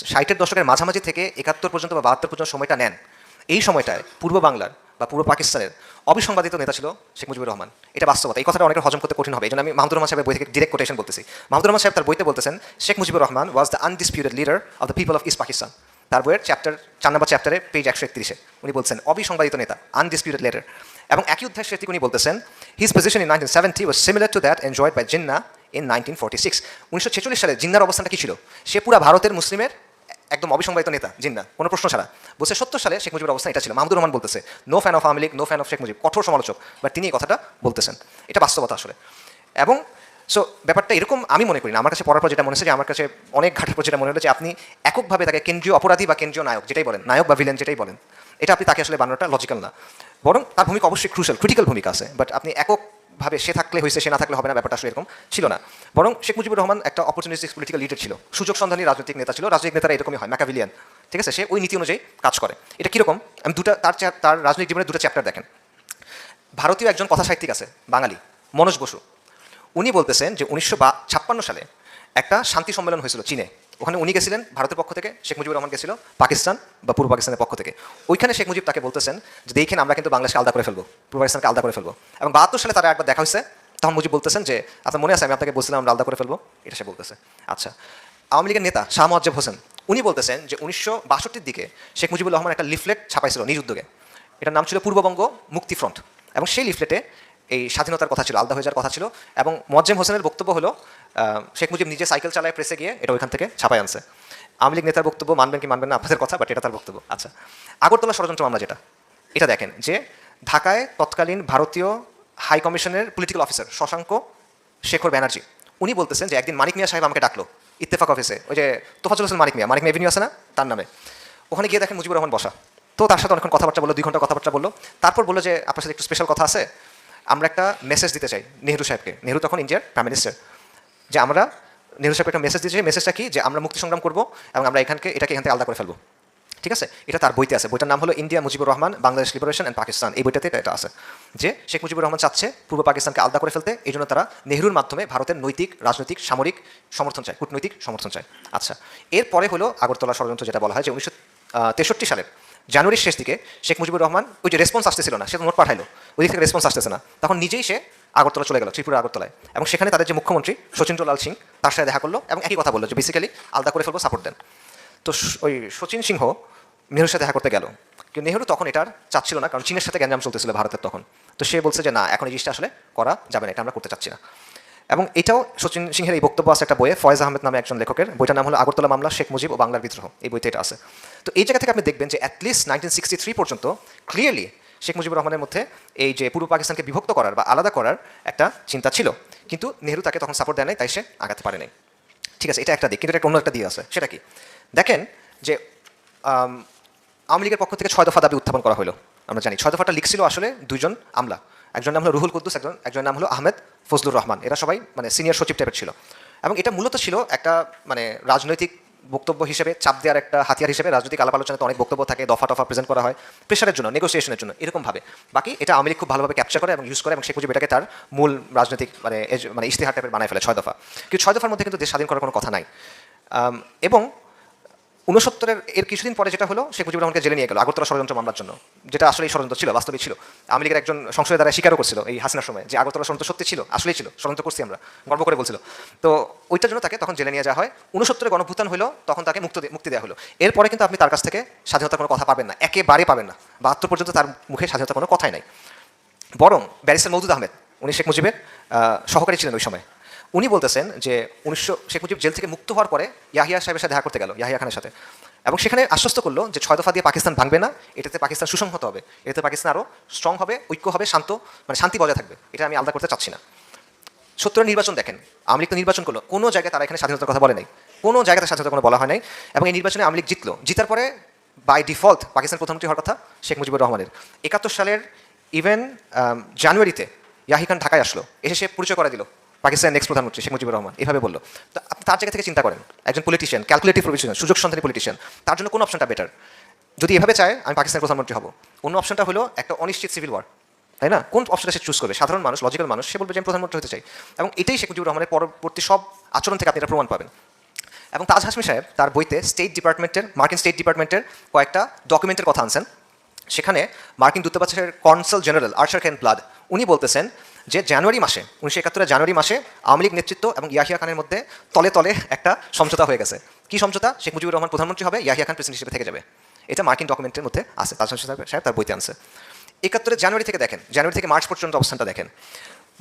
Speaker 1: 60-এর দশকের মাঝামাঝি থেকে 71 পর্যন্ত বা 72 পর্যন্ত সময়টা নেন, এই সময়টায় পূর্ব বাংলার বা পূর্ব পাকিস্তানের অবিসংবাদিত নেতা ছিল শেখ মুজিবুর রহমান। এটা বাস্তবতা, এই কথাটা অনেকের হজম করতে কঠিন হবে, এই জন্য আমি মাহমুদুর রহমান সাহেবের বই থেকে ডিরেক্ট কোটেশন বলতেছি। মাহমুদুর রহমান সাহেব তার বইতে বলতেছেন Sheikh Mujibur Rahman was the undisputed leader of the people of east Pakistan. তার বইয়ের 4 নম্বর চ্যাপ্টারে পেজ 131-এ উনি বলছেন অবিসংবাদিত নেতা, আনডিসপিউটেড লিডার। এবং একই অধ্যায় শেষ থেকে উনি বলতেছেন his position in 1970 was similar to that enjoyed by Jinnah in 1946। 1946 সালে জিন্নার অবস্থানটা কি ছিল? সে পুরা ভারতের মুসলিমের একদম অবিসংবাদিত নেতা, জিন্নাহ, কোনো প্রশ্ন ছাড়া। বলছে 70 সালে শেখ মুজিবের অবস্থা এটা ছিল। মাহমুদুর রহমান বলতেছে no fan of Awami League, no fan of Sheikh Mujib, কঠোর সমালোচক, বাট তিনি এই কথাটা বলতেছেন। এটা বাস্তবতা আসলে। এবং সো ব্যাপারটা এরকম আমি মনে করি না, আমার কাছে পড়ার পর যেটা মনে হচ্ছে যে আমার কাছে অনেক ঘাটের পর যেটা মনে হলো যে আপনি এককভাবে তাকে কেন্দ্রীয় অপরাধী বা কেন্দ্রীয় নায়ক যেটাই বলেন, নায়ক বা ভিলেন যেটাই বলেন, এটা আপনি তাকে আসলে বানানোটা লজিক্যাল না। বরং তার ভূমিকা অবশ্যই ক্রিটিক্যাল ভূমিকা আছে, বাট আপনি এককভাবে সে থাকলে হয়েছে সে না থাকলে হবে না, ব্যাপারটা আসলে এরকম ছিল না। বরং শেখ মুজিবুর রহমান একটা অপরচুনিস্টিক পলিটিক্যাল লিডার ছিল, সুযোগ সন্ধানী রাজনৈতিক নেতা ছিল। রাজনৈতিক নেতারা এরকমই হয়, ম্যাকাভিলিয়ান, ঠিক আছে? সে ওই নীতি অনুযায়ী কাজ করে। এটা কীরকম? আমি তার রাজনৈতিক জীবনে দুটো চ্যাপ্টার দেখেন। ভারতীয় একজন কথা সাহিত্যিক আছে বাঙালি, মনোজ বসু। উনি বলতেছেন যে 1956 সালে একটা শান্তি সম্মেলন হয়েছিল চীনে, ওখানে উনি গেছিলেন ভারতের পক্ষ থেকে, শেখ মুজিবুর রহমান গেছিল পাকিস্তান বা পূর্ব পাকিস্তানের পক্ষ থেকে। ওইখানে শেখ মুজিব তাকে বলতেছেন যে দেখেন আমরা কিন্তু বাংলাদেশকে আলাদা করে ফেলবো, পূর্ব পাকিস্তানকে আলাদা করে ফেলবো। এবং 72 সালে তারা একবার দেখা হয়েছে, তখন মুজিব বলতেছেন যে আপনার মনে আছে আমি আপনাকে বলছিলাম আমরা আলাদা করে ফেলবো, এটা সে বলতেছে। আচ্ছা, আওয়ামী লীগের নেতা শাহ মোয়াজ্জেম হোসেন উনি বলতেছেন যে 1962-র দিকে শেখ মুজিবুর রহমান একটা লিফলেট ছাপাইছিল নিজ উদ্যোগে, এটার নাম ছিল পূর্ববঙ্গ মুক্তি ফ্রন্ট। এবং সেই লিফলেটে এই স্বাধীনতার কথা ছিল, আলাদা হয়ে যাওয়ার কথা ছিল। এবং মোয়াজ্জেম হোসেনের বক্তব্য হলো শেখ মুজিব নিজে সাইকেল চালায় প্রেসে গিয়ে এটা ওইখান থেকে ছাপাই আনছে। আওয়ামী লীগ নেতার বক্তব্য মানবেন কি মানবেন না আপনাদের কথা, বাট এটা তার বক্তব্য। আচ্ছা, আগরতলা ষড়যন্ত্র মামলা যেটা, এটা দেখেন যে ঢাকায় তৎকালীন ভারতীয় হাই কমিশনের পলিটিক্যাল অফিসার শশাঙ্ক শেখর ব্যানার্জি উনি বলতেছেন যে একদিন মানিক মিয়া সাহেব আমাকে ডাকলো ইত্তেফাক অফিসে, ওই যে তোফাজ্জল হোসেন মানিক মিয়া এভিনিউ আছে না তার নামে, ওখানে গিয়ে দেখেন মুজিবুর রহমান বসা। তো তার সাথে অনেকক্ষণ কথাবার্তা বললো, 2 ঘন্টা কথাবার্তা বললো। তারপর বললো যে আপনার সাথে একটু স্পেশাল কথা আছে, আমরা একটা মেসেজ দিতে চাই নেহরু সাহেবকে, নেহরু তখন ইন্ডিয়ার প্রাইম মিনিস্টার, যে আমরা নেহরু সাহেবকে একটা মেসেজ দিতে চাই। মেসেজটা কি? যে আমরা মুক্তি সংগ্রাম করবো এবং আমরা এখান থেকে আলাদা করে ফেলবো, ঠিক আছে? এটা তার বইতে আছে, বইটার নাম হলো India Mujibur Rahman Bangladesh liberation and Pakistan. এই বইটাতে এটা আছে যে শেখ মুজিবুর রহমান চাচ্ছে পূর্ব পাকিস্তানকে আলাদা করে ফেলতে, এই জন্য তারা নেহরুর মাধ্যমে ভারতের নৈতিক, রাজনৈতিক, সামরিক সমর্থন চায়, কূটনৈতিক সমর্থন চায়। আচ্ছা, এরপরে হলো আগরতলা ষড়যন্ত্র, যেটা বলা হয় যে 1963 সালের জানুয়ারির শেষ দিকে শেখ মুজিবুর রহমান ওই যে রেসপন্স আসতেছিল না, সে তো নোট পাঠাইলো, ওই দিক থেকে রেসপন্স আসতেছে না, তখন নিজেই সে আগরতলা চলে গেল, ত্রিপুরা আগরতলায়। এবং সেখানে তাদের যে মুখ্যমন্ত্রী শচীন্দ্রলাল সিং তার সাথে দেখা করলো এবং একই কথা বললো যে বেসিক্যালি আলাদা করে ফেলবো, সাপোর্ট দেন। তো ওই শচীন সিংহ নেহরুর সাথে দেখা করতে গেল, কিন্তু নেহরু তখন এটার চাচ্ছিল না, কারণ চীনের সাথে গ্যাঞ্জাম চলতেছিল ভারতের তখন। তো সে বলছে যে না, এখন এই জিনিসটা আসলে করা যাবে না, এটা আমরা করতে চাচ্ছি না। এবং এটাও শচীন সিংহের এই বক্তব্য আছে একটা বইয়ে, ফয়েজ আহমেদ নামে একজন লেখকের, বইটার নাম হলো আগরতলা মামলা, শেখ মুজিব ও বাংলার বিদ্রোহ, এই বইতে এটা আছে। তো এই জায়গা থেকে আপনি দেখবেন যে অ্যাটলিস্ট 1963 পর্যন্ত ক্লিয়ারলি শেখ মুজিবুর রহমানের মধ্যে এই যে পূর্ব পাকিস্তানকে বিভক্ত করার বা আলাদা করার একটা চিন্তা ছিল, কিন্তু নেহরু তাকে তখন সাপোর্ট দেয় নাই, তাই সে আগাতে পারে নাই। ঠিক আছে, এটা একটা দিক, কিন্তু এটা অন্য একটা দিক আছে। সেটা কি? দেখেন যে আওয়ামী লীগের পক্ষ থেকে 6 দফা দাবি উত্থাপন করা হলো। আমরা জানি 6 দফাটা লিখছিল আসলে 2 জন আমলা, একজন নাম হলো রুহুল কুদ্দুস, একজন নাম হলো আহমেদ ফজলুর রহমান। এরা সবাই মানে সিনিয়র সচিব টাইপের ছিল। এবং এটা মূলত ছিল একটা মানে রাজনৈতিক বক্তব্য হিসেবে, চাপ দেওয়ার একটা হাতিয়ার হিসেবে। রাজনৈতিক আলাপ আলোচনাতে অনেক বক্তব্য থাকে, দফা টফা প্রেজেন্ট করা হয় প্রেশারের জন্য, নেগোসিয়েশনের জন্য, এরকমভাবে। বাকি এটা আওয়ামী লীগ খুব ভালোভাবে ক্যাপচার করে এবং ইউজ করে, এবং শেখ মুজিব এটাকে তার মূল রাজনৈতিক মানে ইশতেহার টাইপের বানায় ফেলে 6 দফা। কিন্তু 6 দফার মধ্যে কিন্তু দেশ স্বাধীন করার কোনো কথা নাই। এবং 69-এর এর কিছুদিন পরে যেটা হলো, শেখ মুজিবুর রহমানকে জেলে নিয়ে গেল আগরতলা ষড়যন্ত্র মামলার জন্য, যেটা আসলে এই ষড়যন্ত্র ছিল, বাস্তবে ছিল। আওয়ামী লীগের একজন সংসদের দ্বারা স্বীকারও করছিল এই হাসিনার সময় যে আগরতলা ষড়যন্ত্র সত্যি ছিল, আসলেই ছিল, ষড়যন্ত্র করছি আমরা, গর্ব করে বলছিল। তো ওইটার জন্য তাকে তখন জেলে নিয়ে যাওয়া হয়। 69-এ গণভ্যুত্থান হলো, তখন তাকে মুক্তি দেওয়া হলো। এরপরে কিন্তু আপনি তার কাছ থেকে স্বাধীনতার কোনো কথা পাবেন না, একেবারে পাবেন না। 72 পর্যন্ত তার মুখে স্বাধীনতার কোনো কথাই নাই। বরং ব্যারিস্টার মওদুদ আহমেদ, উনি শেখ মুজিবের সহকারী ছিলেন ওই সময়, উনি বলতেছেন যে শেখ মুজিব জেল থেকে মুক্ত হওয়ার পরে ইয়াহিয়া সাহেবের সাথে দেখা করতে গেল, ইয়াহিয়া খানের সাথে, এবং সেখানে আশ্বস্ত করলো যে 6 দফা দিয়ে পাকিস্তান ভাঙবে না, এটাতে পাকিস্তান সুসংহত হবে, এটাতে পাকিস্তান আরও স্ট্রং হবে, ঐক্য হবে, শান্তি বজায় থাকবে, এটা আমি আলাদা করতে চাচ্ছি না। 70-এর নির্বাচন দেখেন, আওয়ামী লীগ তো নির্বাচন করলো, কোনো জায়গায় তারা এখানে স্বাধীনতার কথা বলে নাই। কোনো জায়গাতে স্বাধীনতা কোনো বলা হয় নাই। এবং এই নির্বাচনে আওয়ামী লীগ জিতলো, জিতার পরে বাই ডিফল্ট পাকিস্তান প্রধানমন্ত্রী হওয়ার কথা শেখ মুজিবুর রহমানের। 71 সালের ইভেন জানুয়ারিতে ইয়াহিয়া খান ঢাকায় আসলো, এসে সে পরিচয় করে দিল পাকিস্তানের নেক্সট প্রধানমন্ত্রী শেখ মুজিবুর রহমান, এভাবে বললো। তো আপনি তার জায়গা থেকে চিন্তা করেন, একজন পলিটিশিয়ান, ক্যালকুলেটিভ পলিটিশিয়ান, সুযোগ সন্ধানী পলিটিশিয়ান, তার জন্য কোন অপশনটা বেটার? যদি এভাবে চায় আমি পাকিস্তানের প্রধানমন্ত্রী হব, অন্য অপশনটা হলো একটা অনিশ্চিত সিভিল ওয়ার, তাই না? কোন অপশনটা সে চুজ করবে? সাধারণ মানুষ, লজিক্যাল মানুষ, সে বলবে যে আমি প্রধানমন্ত্রী হতে চাই। এবং এটাই শেখ মুজিবুর রহমানের পরবর্তী সব আচরণ থেকে আপনি এটা প্রমাণ পাবেন। এবং তাজ হাশমি সাহেব তার বইতে মার্কিন স্টেট ডিপার্টমেন্টের কয়েকটা ডকুমেন্টের কথা আনছেন। সেখানে মার্কিন দূতাবাসের কনসাল জেনারেল আর্চার কেন ব্লাড উনি বলতেছেন যে জানুয়ারি মাসে 1971 জানুয়ারি মাসে আওয়ামী লীগ নেতৃত্ব এবং ইয়াহিয়া খানের মধ্যে তলে তলে একটা সমঝোতা হয়ে গেছে। কি সমঝোতা? শেখ মুজিবুর রহমান প্রধানমন্ত্রী হবে, ইয়াহিয়া খান প্রেসিডেন্ট হিসেবে থেকে যাবে। এটা মার্কিন ডকুমেন্টের মধ্যে আছে, তাজ হাশমি সাহেব তার বইতে আনছে। 71 জানুয়ারি থেকে দেখেন, জানুয়ারি থেকে মার্চ পর্যন্ত অবস্থানটা দেখেন।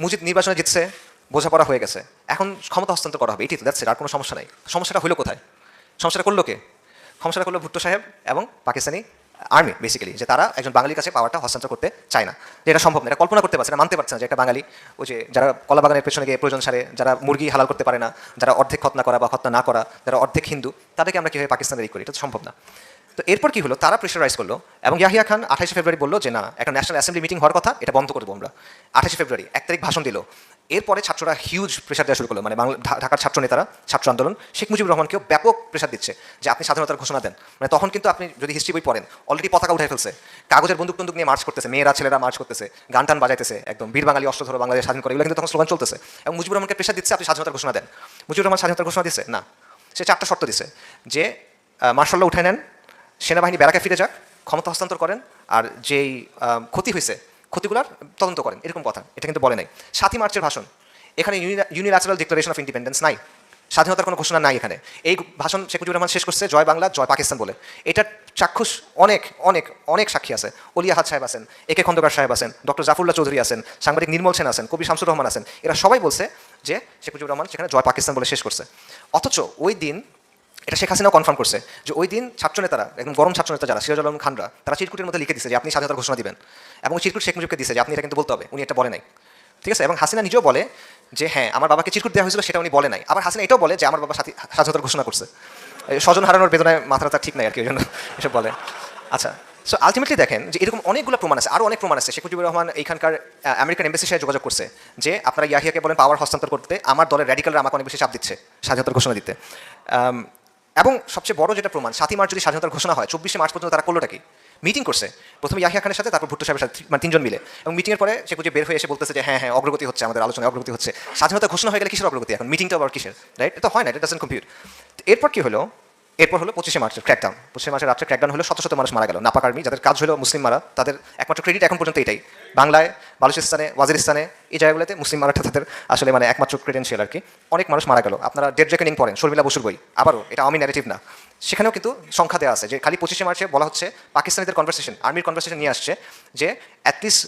Speaker 1: মুজিব নির্বাচনে জিতছে, বোঝাপড়া হয়ে গেছে, এখন ক্ষমতা হস্তান্তর করা হবে, এটি তো দ্যাটস ইট, আর কোনো সমস্যা নাই। সমস্যাটা হলো কোথায়? সমস্যাটা করলো কে? সমস্যাটা করলো ভুট্টো সাহেব এবং পাকিস্তানি আর্মি, বেসিক্যালি, যে তারা একজন বাঙালির কাছে পাওয়ারটা হস্তান্তর করতে চায় না, যে এটা সম্ভব না, এটা কল্পনা করতে পারছে না, মানতে পারছে না যে একটা বাঙালি, ওই যে যারা কলা বাগানের পেছনে গিয়ে প্রয়োজন সারে, যারা মুরগি হালাল করতে পারে না, যারা অর্ধেক খতনা করা বা খতনা না করা, যারা অর্ধেক হিন্দু, তাদেরকে আমরা কীভাবে পাকিস্তানের করি? এটা তো সম্ভব না। তো এরপর কি হলো? তারা প্রেশারাইজ করলো এবং ইয়াহিয়া খান 28 ফেব্রুয়ারি বললো যে না, একটা ন্যাশনাল অ্যাসেম্বলি মিটিং হওয়ার কথা, এটা বন্ধ করে দেবো আমরা। 28 ফেব্রুয়ারি 1 তারিখ ভাষণ দিল। এরপরে ছাত্ররা হিউজ প্রেশার দেওয়া শুরু করলো, মানে ঢাকার ছাত্র নেতারা, ছাত্র আন্দোলন শেখ মুজিবুর রহমানকেও ব্যাপক প্রেশার দিচ্ছে যে আপনি স্বাধীনতার ঘোষণা দেন। মানে তখন কিন্তু আপনি যদি হিস্ট্রি বই পড়েন, অলরেডি পতাকা উঠে ফেলছে, কাগজের বন্দুক টন্দুক নিয়ে মার্চ করতেছে, মেয়েরা ছেলেরা মার্চ করতেছে, গান টান বাজাইতেছে, একদম বীর বাঙালি অস্ত্র ধরো বাংলাদেশ স্বাধীন করে, এগুলো কিন্তু তখন স্লোগান চলতেছে। এবং মুজিবুর রহমানকে প্রেশার দিচ্ছে আপনি স্বাধীনতার ঘোষণা দেন। মুজিবুর রহমান স্বাধীনতার ঘোষণা দিচ্ছে না, সে 4টা শর্ত দিছে যে মার্শাল্লাহ উঠে নেন, সেনাবাহিনী ব্যারাকে ফিরে যাক, ক্ষমতা হস্তান্তর করেন, আর যেই ক্ষতি হয়েছে ক্ষতিগুলোর তদন্ত করেন, এরকম কথা। এটা কিন্তু বলে নাই। 7ই মার্চের ভাষণ, এখানে ইউনিল্যাটারাল ডিক্লারেশন অফ ইন্ডিপেন্ডেন্স নাই, স্বাধীনতার কোনো ঘোষণা নাই এখানে। এই ভাষণ শেখ মুজিবুর রহমান শেষ করছে জয় বাংলা জয় পাকিস্তান বলে। এটার চাক্ষুষ অনেক অনেক অনেক সাক্ষী আছে। অলি আহাদ সাহেব আছেন, একে খন্দকার সাহেব আছেন, ডক্টর জাফরুল্লাহ চৌধুরী আছেন, সাংবাদিক নির্মল সেন আছেন, কবি শামসুর রহমান আছেন, এরা সবাই বলছে যে শেখ মুজিবুর রহমান সেখানে জয় পাকিস্তান বলে শেষ করছে। অথচ ওই দিন এটা শেখ হাসিনাও কনফার্ম করছে যে ওই দিন ছাত্রনেতারা, একদম গরম ছাত্রনেতা যারা, সিরাজুল আলম খানরা, তারা চিরকুটের মধ্যে লিখে দিছে যে আপনি স্বাধীনতার ঘোষণা দিবেন, এবং চিরকুট শেখ মুজিবকে দিছে যে আপনি এটা কিন্তু বলতে হবে, উনি এটা বলে নাই। ঠিক আছে? এবং হাসিনা নিজেও বলে যে হ্যাঁ আমার বাবাকে চিরকুট দেওয়া হয়েছিল, সেটা উনি বলে নাই। আবার হাসিনা এটাও বলে যে আমার বাবা স্বাধীনতার ঘোষণা করছে। স্বজন হারানোর বেদনায় মাথাটা ঠিক নাই আর কি, ওই জন্য এসব বলে। আচ্ছা, সো আলটিমেটলি দেখেন যে এরকম অনেকগুলো প্রমাণ আছে, আরও অনেক প্রমাণ আছে। শেখ মুজিবুর রহমান এইখানকার আমেরিকান এম্বাসির সাথে যোগাযোগ করছে যে আপনারা ইয়াহিয়াকে বলেন পাওয়ার হস্তান্তর করতে, আমার দলের র্যাডিক্যালরা আমাকে অনেক বেশি চাপ দিচ্ছে স্বাধীনতার ঘোষণা দিতে। এবং সবচেয়ে বড় যেটা প্রমাণ, 7ই মার্চ যদি স্বাধীনতার ঘোষণা হয়, 24শে মার্চ পর্যন্ত তারা করলোটা কি? মিটিং করছে, প্রথমে ইয়াহিয়া খানের সাথে, তারপর ভুট্টো সাহেবের সাথে, মানে 3জন মিলে। এবং মিটিংয়ের পরে শেখ মুজিব বের হয়ে এসে বলতেছে যে হ্যাঁ হ্যাঁ অগ্রগতি হচ্ছে, আমাদের আলোচনায় অগ্রগতি হচ্ছে। স্বাধীনতা ঘোষণা হয়ে গেলে কিসের অগ্রগতি? এখন মিটিংটা আবার কিসের? রাইট? এটা হয় না, এটা ডাজন্ট কম্পিউট। এরপর কি হলো? এরপর হলো 25শে মার্চের ক্র্যাকডাউন। 25শে মার্চের রাত্রে ক্র্যাকডাউন হলো, শত শত মানুষ মারা গেল। নাপাক আর্মি, যাদের কাজ হলো মুসলিম মারা, তাদের একমাত্র ক্রেডিট এখন পর্যন্ত এটাই। বাংলায়, বালুচিস্তানে, ওয়াজিরিস্তানে, এই জায়গাগুলোতে মুসলিম মারাটা তাদের আসলে মানে একমাত্র ক্রেডেন্সিয়াল আর কি। অনেক মানুষ মারা গেল। আপনারা ডেড রেকনিং পড়েন, শর্মিলা বসুর বই, আবারও এটা আমি ন্যারেটিভ না, সেখানেও কিন্তু সংখ্যা দেওয়া আছে যে খালি 25শে মার্চে বলা হচ্ছে পাকিস্তানিদের কনভারসেশন, আর্মির কনভারসেশন নিয়ে আসছে যে অ্যাটলিস্ট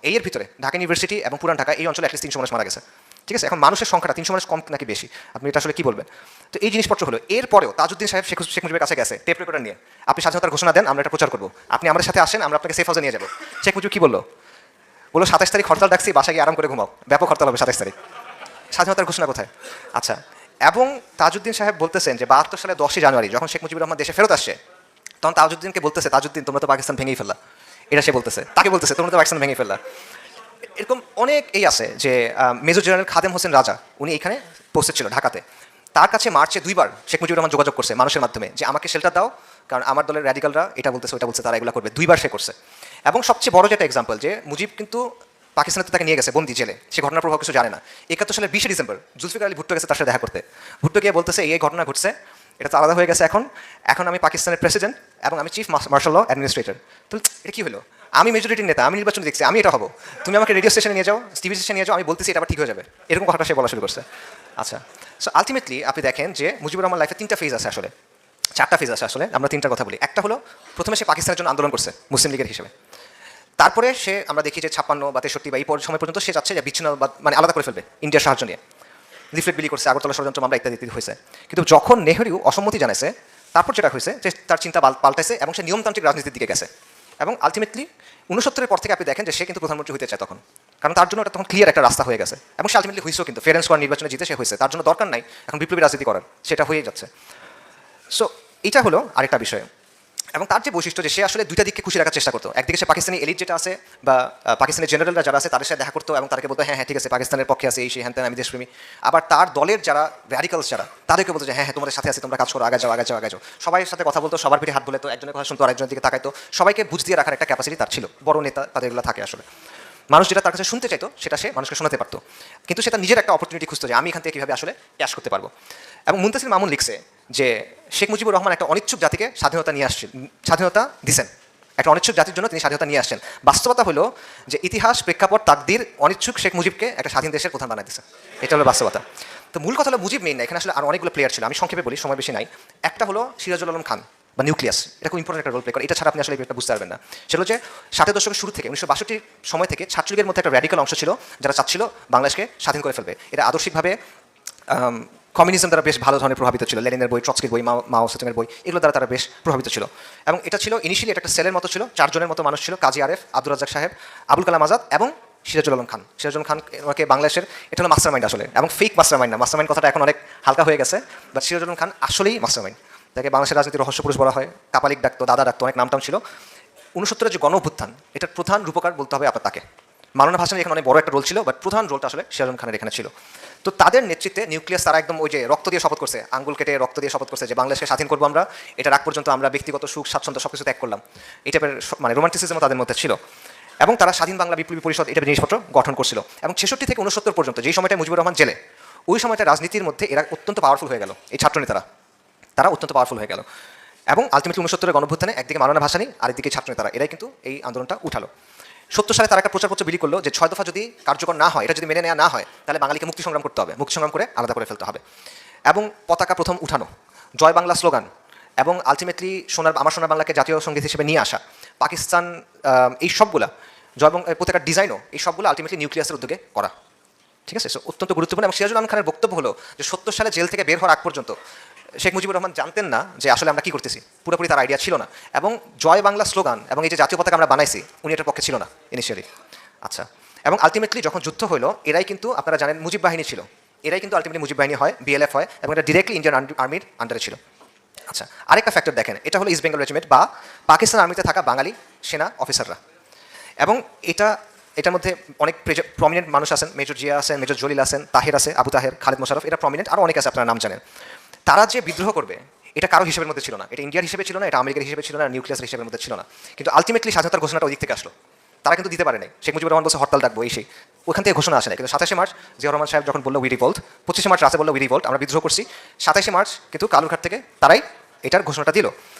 Speaker 1: এই এর ভিতরে ঢাকা ইউনিভার্সিটি এবং পুরান ঢাকা এই অঞ্চলে অ্যাটলিস্ট 300 মানুষ মারা গেছে। ঠিক আছে? এখন মানুষের সংখ্যাটা 300 মানুষ কম নাকি বেশি, আপনি এটা আসলে কী বলবেন? তো এই জিনিসপত্র হলো। এরপরেও তাজউদ্দিন সাহেব শেখ মুজিবের কাছে গেছে টেপ রেকর্ডার নিয়ে, আপনি স্বাধীনতার ঘোষণা দেন, আমরা এটা প্রচার করবো, আপনি আমাদের সাথে আসেন, আমরা আপনাকে সেফ হাউসে নিয়ে যাবো। শেখ মুজিব কী বললো? 27 তারিখ হরতাল ডাকছি, বাসায় গিয়ে আরাম করে ঘুমাও, ব্যাপক হরতাল হবে 27 তারিখ। স্বাধীনতার ঘোষণা কোথায়? আচ্ছা, এবং তাজউদ্দিন সাহেব বলতেছেন যে 72 সালে 10ই জানুয়ারি যখন শেখ মুজিবুর রহমান দেশে ফেরত আসছে, তখন তাজউদ্দিনকে বলতেছে, তাজউদ্দিন তোমরা তো পাকিস্তান ভেঙেই ফেললা। এটা সে বলতেছে, তাকে বলতেছে তোমরা তো পাকিস্তান ভেঙে ফেললা। এরকম অনেক এই আছে যে মেজর জেনারেল খাদেম হোসেন রাজা, উনি এখানে পোস্টেড ছিল ঢাকাতে, তার কাছে মার্চে 2বার শেখ মুজিবুর রহমান যোগাযোগ করছে মানুষের মাধ্যমে যে আমাকে শেল্টার দাও, কারণ আমার দলের র্যাডিক্যালরা এটা বলতেছে ওটা বলছে, তারা এগুলো করবে। 2বার সে করছে। এবং সবচেয়ে বড় যেটা এক্সাম্পল, যে মুজিব কিন্তু পাকিস্তানে তাকে নিয়ে গেছে বন্দি জেলে, সে ঘটনার প্রভাব কিছু জানে না। 71 সালের 20শে ডিসেম্বর জুলফিকার আলী ভুট্টো গেছে তার সাথে দেখা করতে। ভুট্টো গিয়ে বলতেছে এই ঘটনা ঘটছে, এটা তো আলাদা হয়ে গেছে, এখন আমি পাকিস্তানের প্রেসিডেন্ট এবং আমি চিফ মার্শাল ল অ্যাডমিনিস্ট্রেটর। তো এটা কী হলো? আমি মেজরিটির নেতা, আমি নির্বাচন দেখছি, আমি এটা হবো, তুমি আমাকে রেডিও স্টেশনে নিয়ে যাও, টিভি স্টেশনে নিয়ে যাও, আমি বলতেছি এটা আবার ঠিক হয়ে যাবে, এরকম কথাটা সে বলা শুরু করছে। আচ্ছা, সো আলটিমেটলি আপনি দেখেন যে মুজিবুর রহমান লাইফে 3টা ফেজ আছে, আসলে 4টা ফেজ আছে, আসলে আমরা 3টার কথা বলি। একটা হলো প্রথমে সে পাকিস্তানের জন্য আন্দোলন করছে মুসলিম লীগের হিসেবে, তারপরে সে আমরা দেখি যে 56 বা 63 বা এই সময় পর্যন্ত সে চাচ্ছে যে বিচ্ছিন্ন মানে আলাদা করে ফেলবে ইন্ডিয়ার সাহায্য নিয়ে, লিফলেট বিলি করছে, আগরতলা ষড়যন্ত্র মামলা ইত্যাদি ইত্যাদি হয়েছে। কিন্তু যখন নেহরু অসম্মতি জানাইছে, তারপর যেটা হয়েছে যে তার চিন্তা পাল্টাইছে এবং সে নিয়মতান্ত্রিক রাজনীতির দিকে গেছে। এবং আলটিমেটলি 69-এর পর থেকে আপনি দেখেন যে সে কিন্তু প্রধানমন্ত্রী হতে চায় তখন। কারণ তার জন্য এটা তখন ক্লিয়ার একটা রাস্তা হয়ে গেছে, এবং সে আলটিমেটলি হয়েছেও, কিন্তু ফেয়ার অ্যান্ড স্কোয়ার নির্বাচনে জিতে সে হয়েছে, তার জন্য দরকার নাই এখন বিপ্লবী রাজনীতি করার, সেটা হয়ে যাচ্ছে। সো এটা হলো আরেকটা বিষয়। এবং তার যে বৈশিষ্ট্য যে সে আসলে দুইটা দিককে খুশি রাখার চেষ্টা করতো, একদিকে সে পাকিস্তানি এলিট যেটা আছে বা পাকিস্তানের জেনারেলরা যারা আছে তাদের সাথে দেখা করতো এবং তাদেরকে বলতো হ্যাঁ হ্যাঁ ঠিক আছে পাকিস্তানের পক্ষে আছে এই সেই হ্যান আমি দেশপ্রেমী। আবার তার দলের যারা র্যাডিক্যালস যারা তাদেরকে বলতো যে হ্যাঁ হ্যাঁ তোমাদের সাথে আছে, তোমরা কাজ করো, আগে যাও আগে যাও আগে যাও। সবার সাথে কথা বলতো, সবার পিঠে হাত বলে, তো একজনের কথা শুনতো আরেকজনের দিকে তাকাইতো, সবাইকে বুঝ দিয়ে রাখার একটা ক্যাপাসিটি তার ছিল। বড় নেতা তাদের এগুলো থাকে আসলে, মানুষ যেটা তার কাছে শুনতে চাইতো সেটা সে মানুষকে শোনাতে পারতো, কিন্তু সেটা নিজের একটা অপরচুনিটি খুঁজতো যে আমি এখান থেকে কীভাবে আসলে ক্যাশ করতে পারবো। এবং মুনতাসির মামুন লিখছে যে শেখ মুজিবুর রহমান একটা অনিচ্ছুক জাতিকে স্বাধীনতা নিয়ে আসছেন, স্বাধীনতা দিছেন, একটা অনিচ্ছুক জাতির জন্য তিনি স্বাধীনতা নিয়ে আসছেন। বাস্তবতা হলো যে ইতিহাস প্রেক্ষাপট তাকদির অনিচ্ছুক শেখ মুজিবকে একটা স্বাধীন দেশের প্রধান বানাই দিচ্ছে, এটা হলো বাস্তবতা। তো মূল কথা হলো মুজিব মেইন না, এখানে আসলে আর অনেকগুলো প্লেয়ার ছিল, আমি সংক্ষেপে বলি, সময় বেশি নাই। একটা হলো সিরাজুল আলম খান বা নিউক্লিয়াস, এটা খুব ইম্পর্টেন্ট একটা রোল প্লে করে, এটা ছাড়া আপনি আসলে এটা বুঝতে পারবেন না। সেটা হচ্ছে 60-এর দশকের শুরু থেকে 1962 সময় থেকে ছাত্রলীগের মধ্যে একটা র্যাডিক্যাল অংশ ছিল যারা চাচ্ছিল বাংলাদেশকে স্বাধীন করে ফেলবে। এটা আদর্শিকভাবে কমিউনিজম দ্বারা বেশ ভালো ধরনের প্রভাবিত ছিল, লেনিনের বই, ট্রটস্কির বই, মাও সেতুংয়ের বই, এগুলো দ্বারা তারা বেশ প্রভাবিত ছিল। এবং এটা ছিল ইনিশিয়ালি একটা সেলের মতো ছিল, 4 জনের মতো মানুষ ছিল, কাজী আরেফ, আব্দুর রাজ্জাক সাহেব, আবুল কালাম আজাদ এবং সিরাজুল আলম খান। সিরাজুল খান ওনাকে বাংলাদেশের এটা হলো মাস্টার মাইন্ড আসলে, এবং ফেক মাস্টার মাইন্ড না, মাস্টার মাইন্ড কথাটা এখন অনেক হালকা হয়ে গেছে, বাট সিরাজুল আলম খান আসলেই মাস্টার মাইন্ড। তাকে বাংলাদেশের রাজনীতির রহস্য পুরুষ বলা হয়, কাপালিক ডাকতো, দাদা ডাকতো, অনেক নামটাম ছিল। 69-এর যে গণ অভ্যুত্থান, এটার প্রধান রূপকার বলতে হবে আপনার তাকে। মাওলানা ভাসানীর এখানে অনেক বড় একটা রোল ছিল, বাট প্রধান রোলটা আসলে সিরাজুল খানের এখানে ছিল। তো তাদের নেতৃত্বে নিউক্লিয়াস তারা একদম ওই যে রক্ত দিয়ে শপথ করছে, আঙ্গুল কেটে রক্ত দিয়ে শপথ করছে যে বাংলাদেশকে স্বাধীন করবো আমরা, এটা রাগ পর্যন্ত আমরা ব্যক্তিগত সুখ স্বাচ্ছন্দ্য সব কিছু ত্যাগ করলাম, এই টাইপের মানে রোমান্টিসিজমও তাদের মধ্যে ছিল। এবং তারা স্বাধীন বাংলা বিপ্লবী পরিষদ এটা জিনিসপত্র গঠন করছিল। এবং 66 থেকে 69 পর্যন্ত যেই সময়টা মুজিবুর রহমান জেলে, ওই সময়টা রাজনীতির মধ্যে এরা অত্যন্ত পাওয়ারফুল হয়ে গেল, এই ছাত্রনেতারা তারা অত্যন্ত পাওয়ারফুল হয়ে গেল। এবং আলটিমেটলি 69-এর গণঅভ্যুত্থানে একদিকে মাওলানা ভাসানী আরেকদিকে ছাত্রনেতারা, এরাই কিন্তু এই আন্দোলনটা উঠালো। 70 সালে তারা একটা প্রচারপত্র বিলি করলো যে 6 দফা যদি কার্যকর না হয়, এটা যদি মেনে নেওয়া না হয়, তাহলে বাঙালিকে মুক্তি সংগ্রাম করতে হবে, মুক্তি সংগ্রাম করে আলাদা করে ফেলতে হবে। এবং পতাকা প্রথম উঠানো, জয় বাংলা স্লোগান, এবং আলটিমেটলি আমার সোনার বাংলাকে জাতীয় সঙ্গীত হিসেবে নিয়ে আসা, পাকিস্তান, এই সবগুলা জয় পতাকার ডিজাইনও এই সবগুলো আলটিমেটলি নিউক্লিয়াসের উদ্যোগে করা, ঠিক আছে। সো অত্যন্ত গুরুত্বপূর্ণ। এবং সিরাজুল আলম খানের বক্তব্য হলো যে 70 সালে জেল থেকে বের হওয়ার আগ পর্যন্ত শেখ মুজিবুর রহমান জানতেন না যে আসলে আমরা কী করতেছি, পুরোপুরি তার আইডিয়া ছিল না। এবং জয় বাংলা স্লোগান এবং এই যে জাতীয় পতাকা আমরা বানাইছি, উনি এটার পক্ষে ছিল না ইনিশিয়ালি। আচ্ছা, এবং আলটিমেটলি যখন যুদ্ধ হলো, এরাই কিন্তু আপনারা জানেন মুজিব বাহিনী ছিল, এরাই কিন্তু আলটিমেটলি মুজিব বাহিনী হয়, বিএলএফ হয়, এবং এটা ডিরেক্টলি ইন্ডিয়ান আর্মির আন্ডারে ছিল। আচ্ছা, আরেকটা ফ্যাক্টর দেখেন, এটা হলো ইস্ট বেঙ্গল রেজিমেন্ট বা পাকিস্তান আর্মিতে থাকা বাঙালি সেনা অফিসাররা। এবং এটার মধ্যে অনেক প্রমিনেন্ট মানুষ আছেন, মেজর জিয়া আছেন, মেজর জলিল আছেন, তাহের আছে, আবু তাহের, খালেদ মোশারফ, এটা প্রমিনেন্ট, আরও অনেক আছে আপনারা নাম জানেন। তারা যে বিদ্রোহ করবে এটা কারো হিসেবের মধ্যে ছিল না, এটা ইন্ডিয়ার হিসেবে ছিল না, এটা আমেরিকার হিসেবে ছিল না, নিউক্লিয়াসের হিসেবের মধ্যে ছিল না। কিন্তু আলটিমেটলি স্বাধীনতার ঘোষণাটা ওই দিক থেকে আসলো, তারা কিন্তু দিতে পারে নাই। শেখ মুজিবুর রহমান বলছে হরতাল ডাকবো, এই সেই, ওখান থেকে ঘোষণা আসে না। কিন্তু 27 মার্চ জিয়া রহমান সাহেব যখন বললো উই রিভোল্ট, 25 মার্চ রাতে বললো উই রিভোল্ট, আমরা বিদ্রোহ করছি, 27 মার্চ কিন্তু কালুরঘাট থেকে তারাই এটার ঘোষণাটা দিল।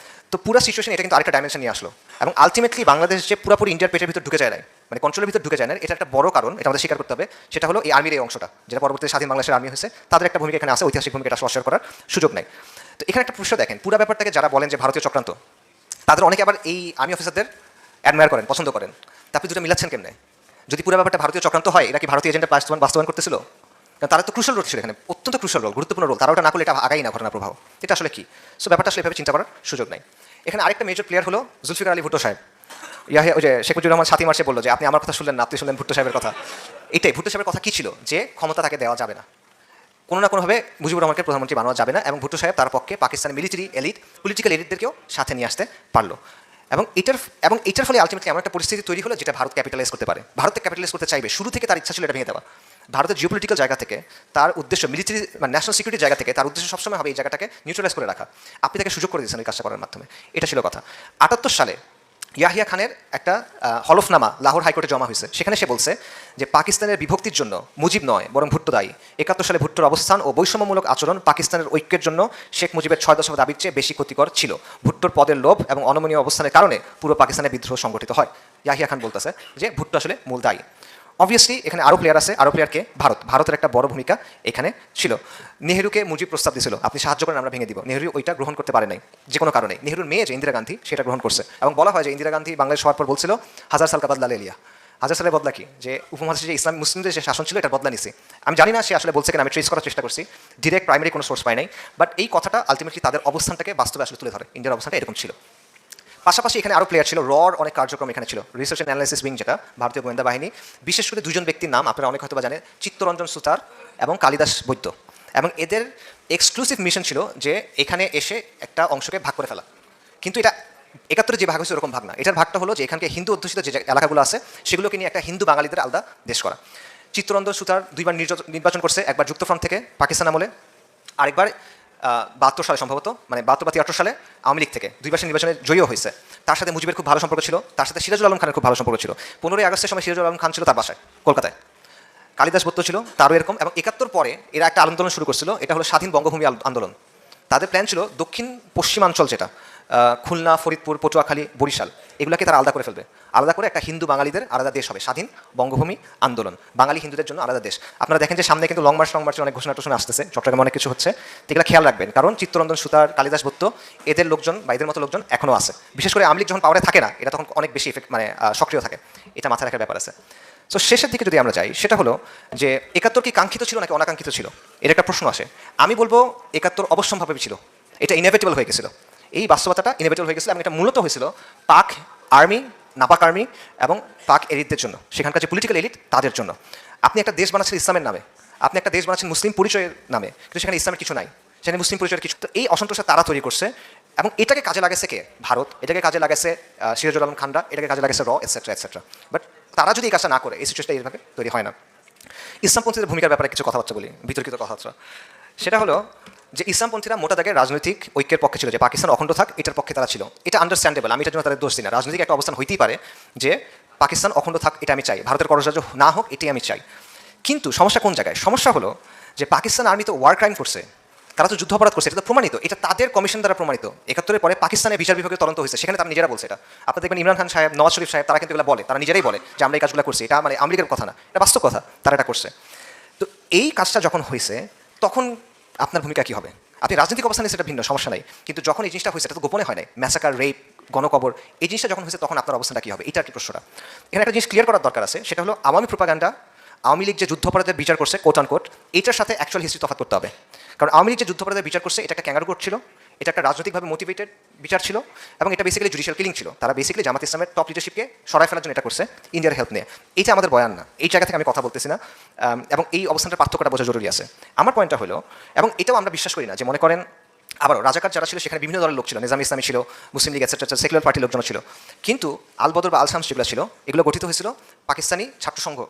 Speaker 1: তো পুরো সিচুয়েশন এটা কিন্তু আরেকটা ডাইমেনশন নিয়ে আসলো। এবং আলটিমেটলি বাংলাদেশ যে পুরোপুরি ইন্ডিয়ার পেটের ভিতর ঢুকে যায় নাই, মানে কন্ট্রোলের ভিতর ঢুকে যায় না, এটা একটা বড় কারণ, এটা আমাদের স্বীকার করতে হবে। সেটা হলো এই আর্মির এই অংশটা, যেটা পরবর্তী স্বাধীন বাংলাদেশের আর্মি হয়েছে, তাদের একটা ভূমিকা এখানে আছে, ঐতিহাসিক ভূমিকা, এটা অস্বীকার করার সুযোগ নেই। তো এখানে একটা প্রশ্ন দেখেন, পুরো ব্যাপারটাকে যারা বলেন যে ভারতীয় চক্রান্ত, তাদের অনেকে আবার এই আর্মি অফিসারদের অ্যাডমায়ার করেন, পছন্দ করেন। তারপরে দুটো মিলাচ্ছেন কেমনে? যদি পুরো ব্যাপারটা ভারতীয় চক্রান্ত হয়, এরা কি ভারতীয় এজেন্ডা বাস্তবায়ন করতেছিল? কারণ তারা তো ক্রুশাল রোল ছিল এখানে, অত্যন্ত ক্রুশাল রোল, গুরুত্বপূর্ণ রোল, তারা ওটা না করলে এটা আগাই না ঘটনা প্রবাহ, এটা আসলে কি? সো ব্যাপারটা আসলে এভাবে চিন্তা করার সুযোগ নাই। এখানে আরেকটা মেজর প্লেয়ার হলো জুলফিকার আলী ভুট্টো সাহেব। ওই যে শেখ মুজিবুর রহমান 7 মার্চে বললো যে আপনি আমার কথা শুনলেন না, আপনি শুনলেন ভুট্টো সাহেবের কথা। এটাই ভুট্টো সাহেবের কথা কী ছিল, যে ক্ষমতা তাকে দেওয়া যাবে না, কোনো না কোনোভাবে মুজিবুর রহমানকে প্রধানমন্ত্রী বানানো যাবে না। এবং ভুট্টো সাহেব তার পক্ষে পাকিস্তানের মিলিটারি এলিট, পলিটিক্যাল এলিটদেরকেও সাথে নিয়ে আসতে পারলো। এবং এটার ফলে আলটিমেটলি এমন একটা পরিস্থিতি তৈরি হলো যেটা ভারত ক্যাপিটালাইজ করতে পারে। ভারতকে ক্যাপিটালাইজ করতে চাইবে, শুরু থেকে তার ইচ্ছা ছিল এটা ভেঙে দেওয়া। ভারতের জিওপলিটিক্যাল জায়গা থেকে তার উদ্দেশ্য, মিলিটারি মানে ন্যাশনাল সিকিউরিটি জায়গা থেকে তার উদ্দেশ্য সবসময় হবে এই জায়গাটাকে নিউট্রালাইজ করে রাখা। আপনি তাকে সুযোগ করে দিয়েছেন এই কাজটা করার মাধ্যমে, এটা ছিল কথা। 78 সালে ইয়াহিয়া খানের একটা হলফনামা লাহোর হাইকোর্টে জমা হয়েছে, সেখানে সে বলছে যে পাকিস্তানের বিভক্তির জন্য মুজিব নয় বরং ভুট্টো দায়ী। 71 সালে ভুট্টোর অবস্থান ও বৈষম্যমূলক আচরণ পাকিস্তানের ঐক্যের জন্য শেখ মুজিবের 6 দশক দাবির চেয়ে বেশি ক্ষতিকর ছিল। ভুট্টোর পদের লোভ এবং অনমনীয় অবস্থানের কারণে পুরো পাকিস্তানের বিদ্রোহ সংগঠিত হয়। ইয়াহিয়া খান বলতেছে যে ভুট্টো আসলে মূল দায়ী। অবভিয়াসলি এখানে আরও প্লেয়ার আছে, আরও প্লেয়ারকে ভারতের একটা বড় ভূমিকা এখানে ছিল। নেহরুকে মুজিব প্রস্তাব দিয়েছিল, আপনি সাহায্য করেন আমরা ভেঙে দিব, নেহরু ওইটা গ্রহণ করতে পারে নাই যে কোনো কারণে। নেহরুর মেয়ে যে ইন্দিরা গান্ধী সেটা গ্রহণ করছে, এবং বলা হয় যে ইন্দিরা গান্ধী বাংলাদেশ হওয়ার পর বলছিল 1000 সাল কা বদলা লে লিয়া। 1000 সালের বদলা কি, যে উপমহাদেশে যে ইসলাম মুসলিমদের যে শাসন ছিল এটা বদলা নিছি। আমি জানি না সে আসলে বলছে কিনা, আমি ট্রেস করার চেষ্টা করছি, ডিরেক্ট প্রাইমারি কোনো সোর্স পাই নাই, বাট এই কথাটা আলটিমেটলি তাদের অবস্থানটাকে বাস্তবে আসলে তুলে ধরে, ইন্ডিয়ার অবস্থানটা এরকম ছিল। পাশাপাশি এখানে আরও প্লেয়ার ছিল, রর অনেক কার্যক্রম এখানে ছিল, রিসার্চ অ্যান্ড অ্যানালাইসিস উইং যেটা ভারতীয় গোয়েন্দা বাহিনী, বিশেষ করে দুজন ব্যক্তির নাম আপনারা অনেক হয়তো বা জানেন, চিত্তরঞ্জন সুতার এবং কালিদাস বৈদ্য। এবং এদের এক্সক্লুসিভ মিশন ছিল যে এখানে এসে একটা অংশকে ভাগ করে ফেলা। কিন্তু এটা ৭১ যে ভাগ হয়েছে ওরকম ভাগ না, এটার ভাগটা হলো যে এখানকে হিন্দু অধ্যুষিত যে এলাকাগুলো আছে সেগুলোকে নিয়ে একটা হিন্দু বাঙালিদের আলাদা দেশ করা। চিত্তরঞ্জন সুতার 2বার নির্বাচন করছে, একবার যুক্তফ্রন্ট থেকে পাকিস্তান আমলে, আরেকবার ৭২ সালে সম্ভবত, মানে ৭২ বা ৭৩ সালে আওয়ামী লীগ থেকে 2বার নির্বাচনে জয়ীও হয়েছে। তার সাথে মুজিবের খুব ভালো সম্পর্ক ছিল, তার সাথে সিরাজুল আলম খানের খুব ভালো সম্পর্ক ছিল। 15ই আগস্টের সময় সিরাজুল আলম খান ছিল তার বাসায় কলকাতায়, কালিদাস বৈদ্য ছিল তারও এরকম। এবং ৭১ পরে এরা একটা আন্দোলন শুরু করছিল, এটা হলো স্বাধীন বঙ্গভূমি আন্দোলন। তাদের প্ল্যান ছিল দক্ষিণ পশ্চিমাঞ্চল যেটা খুলনা, ফরিদপুর, পটুয়াখালী, বরিশাল, এগুলোকে তারা আলাদা করে ফেলবে, আলাদা করে একটা হিন্দু বাঙালিদের আলাদা দেশ হবে, স্বাধীন বঙ্গভূমি আন্দোলন, বাঙালি হিন্দুদের জন্য আলাদা দেশ। আপনারা দেখেন যে সামনে কিন্তু লং মার্চের অনেক ঘোষণা টোষণা আসতেছে, চট্টগ্রামে অনেক কিছু হচ্ছে, এগুলো খেয়াল রাখবেন। কারণ চিত্তরঞ্জন সুতার, কালিদাস বৈদ্য এদের লোকজন বা এদের মতো লোকজন এখনও আছে। বিশেষ করে আওয়ামী লীগ যখন পাওয়ারে থাকে না, এটা তখন অনেক বেশি সক্রিয় থাকে, এটা মাথায় রাখার ব্যাপার আছে। সো শেষের দিকে যদি আমরা যাই, সেটা হলো যে ৭১ কি কাঙ্ক্ষিত ছিল নাকি অনাকাঙ্ক্ষিত ছিল, এর একটা প্রশ্ন আসে। আমি বলবো ৭১ অবশ্যম্ভাবী ছিল, এটা ইনএভিটেবল হয়ে গেছিল, এই বাস্তবতাটা ইনএভিটেবল হয়ে গেছিল। এবং এটা মূলত হয়েছিল পাক আর্মি, নাপাক আর্মি এবং পাক এলিটদের জন্য, সেখানকার যে পলিটিক্যাল এলিট তাদের জন্য। আপনি একটা দেশ বানাচ্ছেন ইসলামের নামে, আপনি একটা দেশ বানাচ্ছেন মুসলিম পরিচয়ের নামে, কিন্তু সেখানে ইসলামের কিছু নাই, সেখানে মুসলিম পরিচয়ের কিছু। তো এই অসন্তোষটা তারা তৈরি করছে, এবং এটাকে কাজে লাগাইছে কে? ভারত। এটাকে কাজে লাগাইছে সিরাজুল আলম খানরা, এটাকে কাজে লাগাইছে র, এটসেট্রা এটসেট্রা। বাট তারা যদি এই কাজটা না করে, এই সিচুয়েশনটা এইভাবে তৈরি হয় না। ইসলামপন্থীদের ভূমিকার ব্যাপারে কিছু কথাবার্তা বলি, বিতর্কিত কথাবার্তা। সেটা হলো যে ইসলামপন্থীরা মোটা দাগে রাজনৈতিক ঐক্যের পক্ষে ছিল, যে পাকিস্তান অখণ্ড থাক এটার পক্ষে তারা ছিল। এটা আন্ডারস্ট্যান্ডেবল, আমি এটার জন্য তাদের দোষ দিই না। রাজনৈতিক একটা অবস্থান হইতেই পারে যে পাকিস্তান অখণ্ড থাক, এটা আমি চাই, ভারতের কররাজ্য না হোক, এটাই আমি চাই। কিন্তু সমস্যা কোন জায়গায়? সমস্যা হলো যে পাকিস্তান আর্মি তো ওয়ার ক্রাইম করছে, তারা তো যুদ্ধ অপরাধ করছে, এটা তো প্রমাণিত, এটা তাদের কমিশন দ্বারা প্রমাণিত। ৭১-এর পরে পাকিস্তানের বিচার বিভাগে তদন্ত হয়েছে, সেখানে তারা নিজেরা বলছে। এটা আপনারা দেখবেন ইমরান খান সাহেব, নওয়াজ শরীফ সাহেব, তারা কিন্তু এগুলো বলে, তারা নিজেরাই বলে যে আমরা এই কাজগুলো করছি, এটা মানে আওয়ামী লীগের কথা না, এটা বাস্তব কথা, তারা এটা করছে। তো এই কাজটা যখন হয়েছে তখন আপনার ভূমিকা কী হবে? আপনি রাজনৈতিক অবস্থানে সেটা ভিন্ন, সমস্যা নাই, কিন্তু যখন এই জিনিসটা হয়েছে এটা তো গোপনে হয় নাই, ম্যাসাকার, রেপ, গণকবর, এই জিনিসটা যখন হয়েছে তখন আপনার অবস্থানটা কী হবে, এটা আর কি প্রশ্নটা। এখানে একটা জিনিস ক্লিয়ার করার দরকার আছে, সেটা হলো আওয়ামী প্রোপাগান্ডা, আওয়ামী লীগ যে যুদ্ধাপরাধের বিচার করছে কোট আনকোট, এটার সাথে অ্যাকচুয়াল হিস্ট্রি তফাৎ করতে হবে। কারণ আওয়ামী লীগ যে যুদ্ধাপরাধের বিচার করছে এটা একটা ক্যাঙ্গারু কোর্ট ছিল, এটা একটা রাজনৈতিকভাবে মোটিভেটেড বিচার ছিল, এবং এটা বেসিক্যালি জুডিশিয়াল কিলিং ছিল। তারা বেসিক্যালি জামাত ইসলামের টপ লিডারশিপকে সরাই ফেলার জন্য এটা করছে, ইন্ডিয়ার হেল্প নিয়ে। এইটা আমাদের বয়ান না, এই জায়গা থেকে আমি কথা বলতেছি না, এবং এই অবস্থানটার পার্থক্যটা বোঝা জরুরি আছে। আমার পয়েন্টটা হলো, এবং এটাও আমরা বিশ্বাস করি না যে মনে করেন আবারও রাজাকার যারা ছিল সেখানে বিভিন্ন দলের লোক ছিল, নিজাম ইসলামী ছিল, মুসলিম লীগ এটসেট্রা, সেকুলার পার্টির লোকজন ছিল। কিন্তু আল বদর বা আল শামস যেগুলো ছিল, এগুলো গঠিত হয়েছিল পাকিস্তানি ছাত্র সংঘ,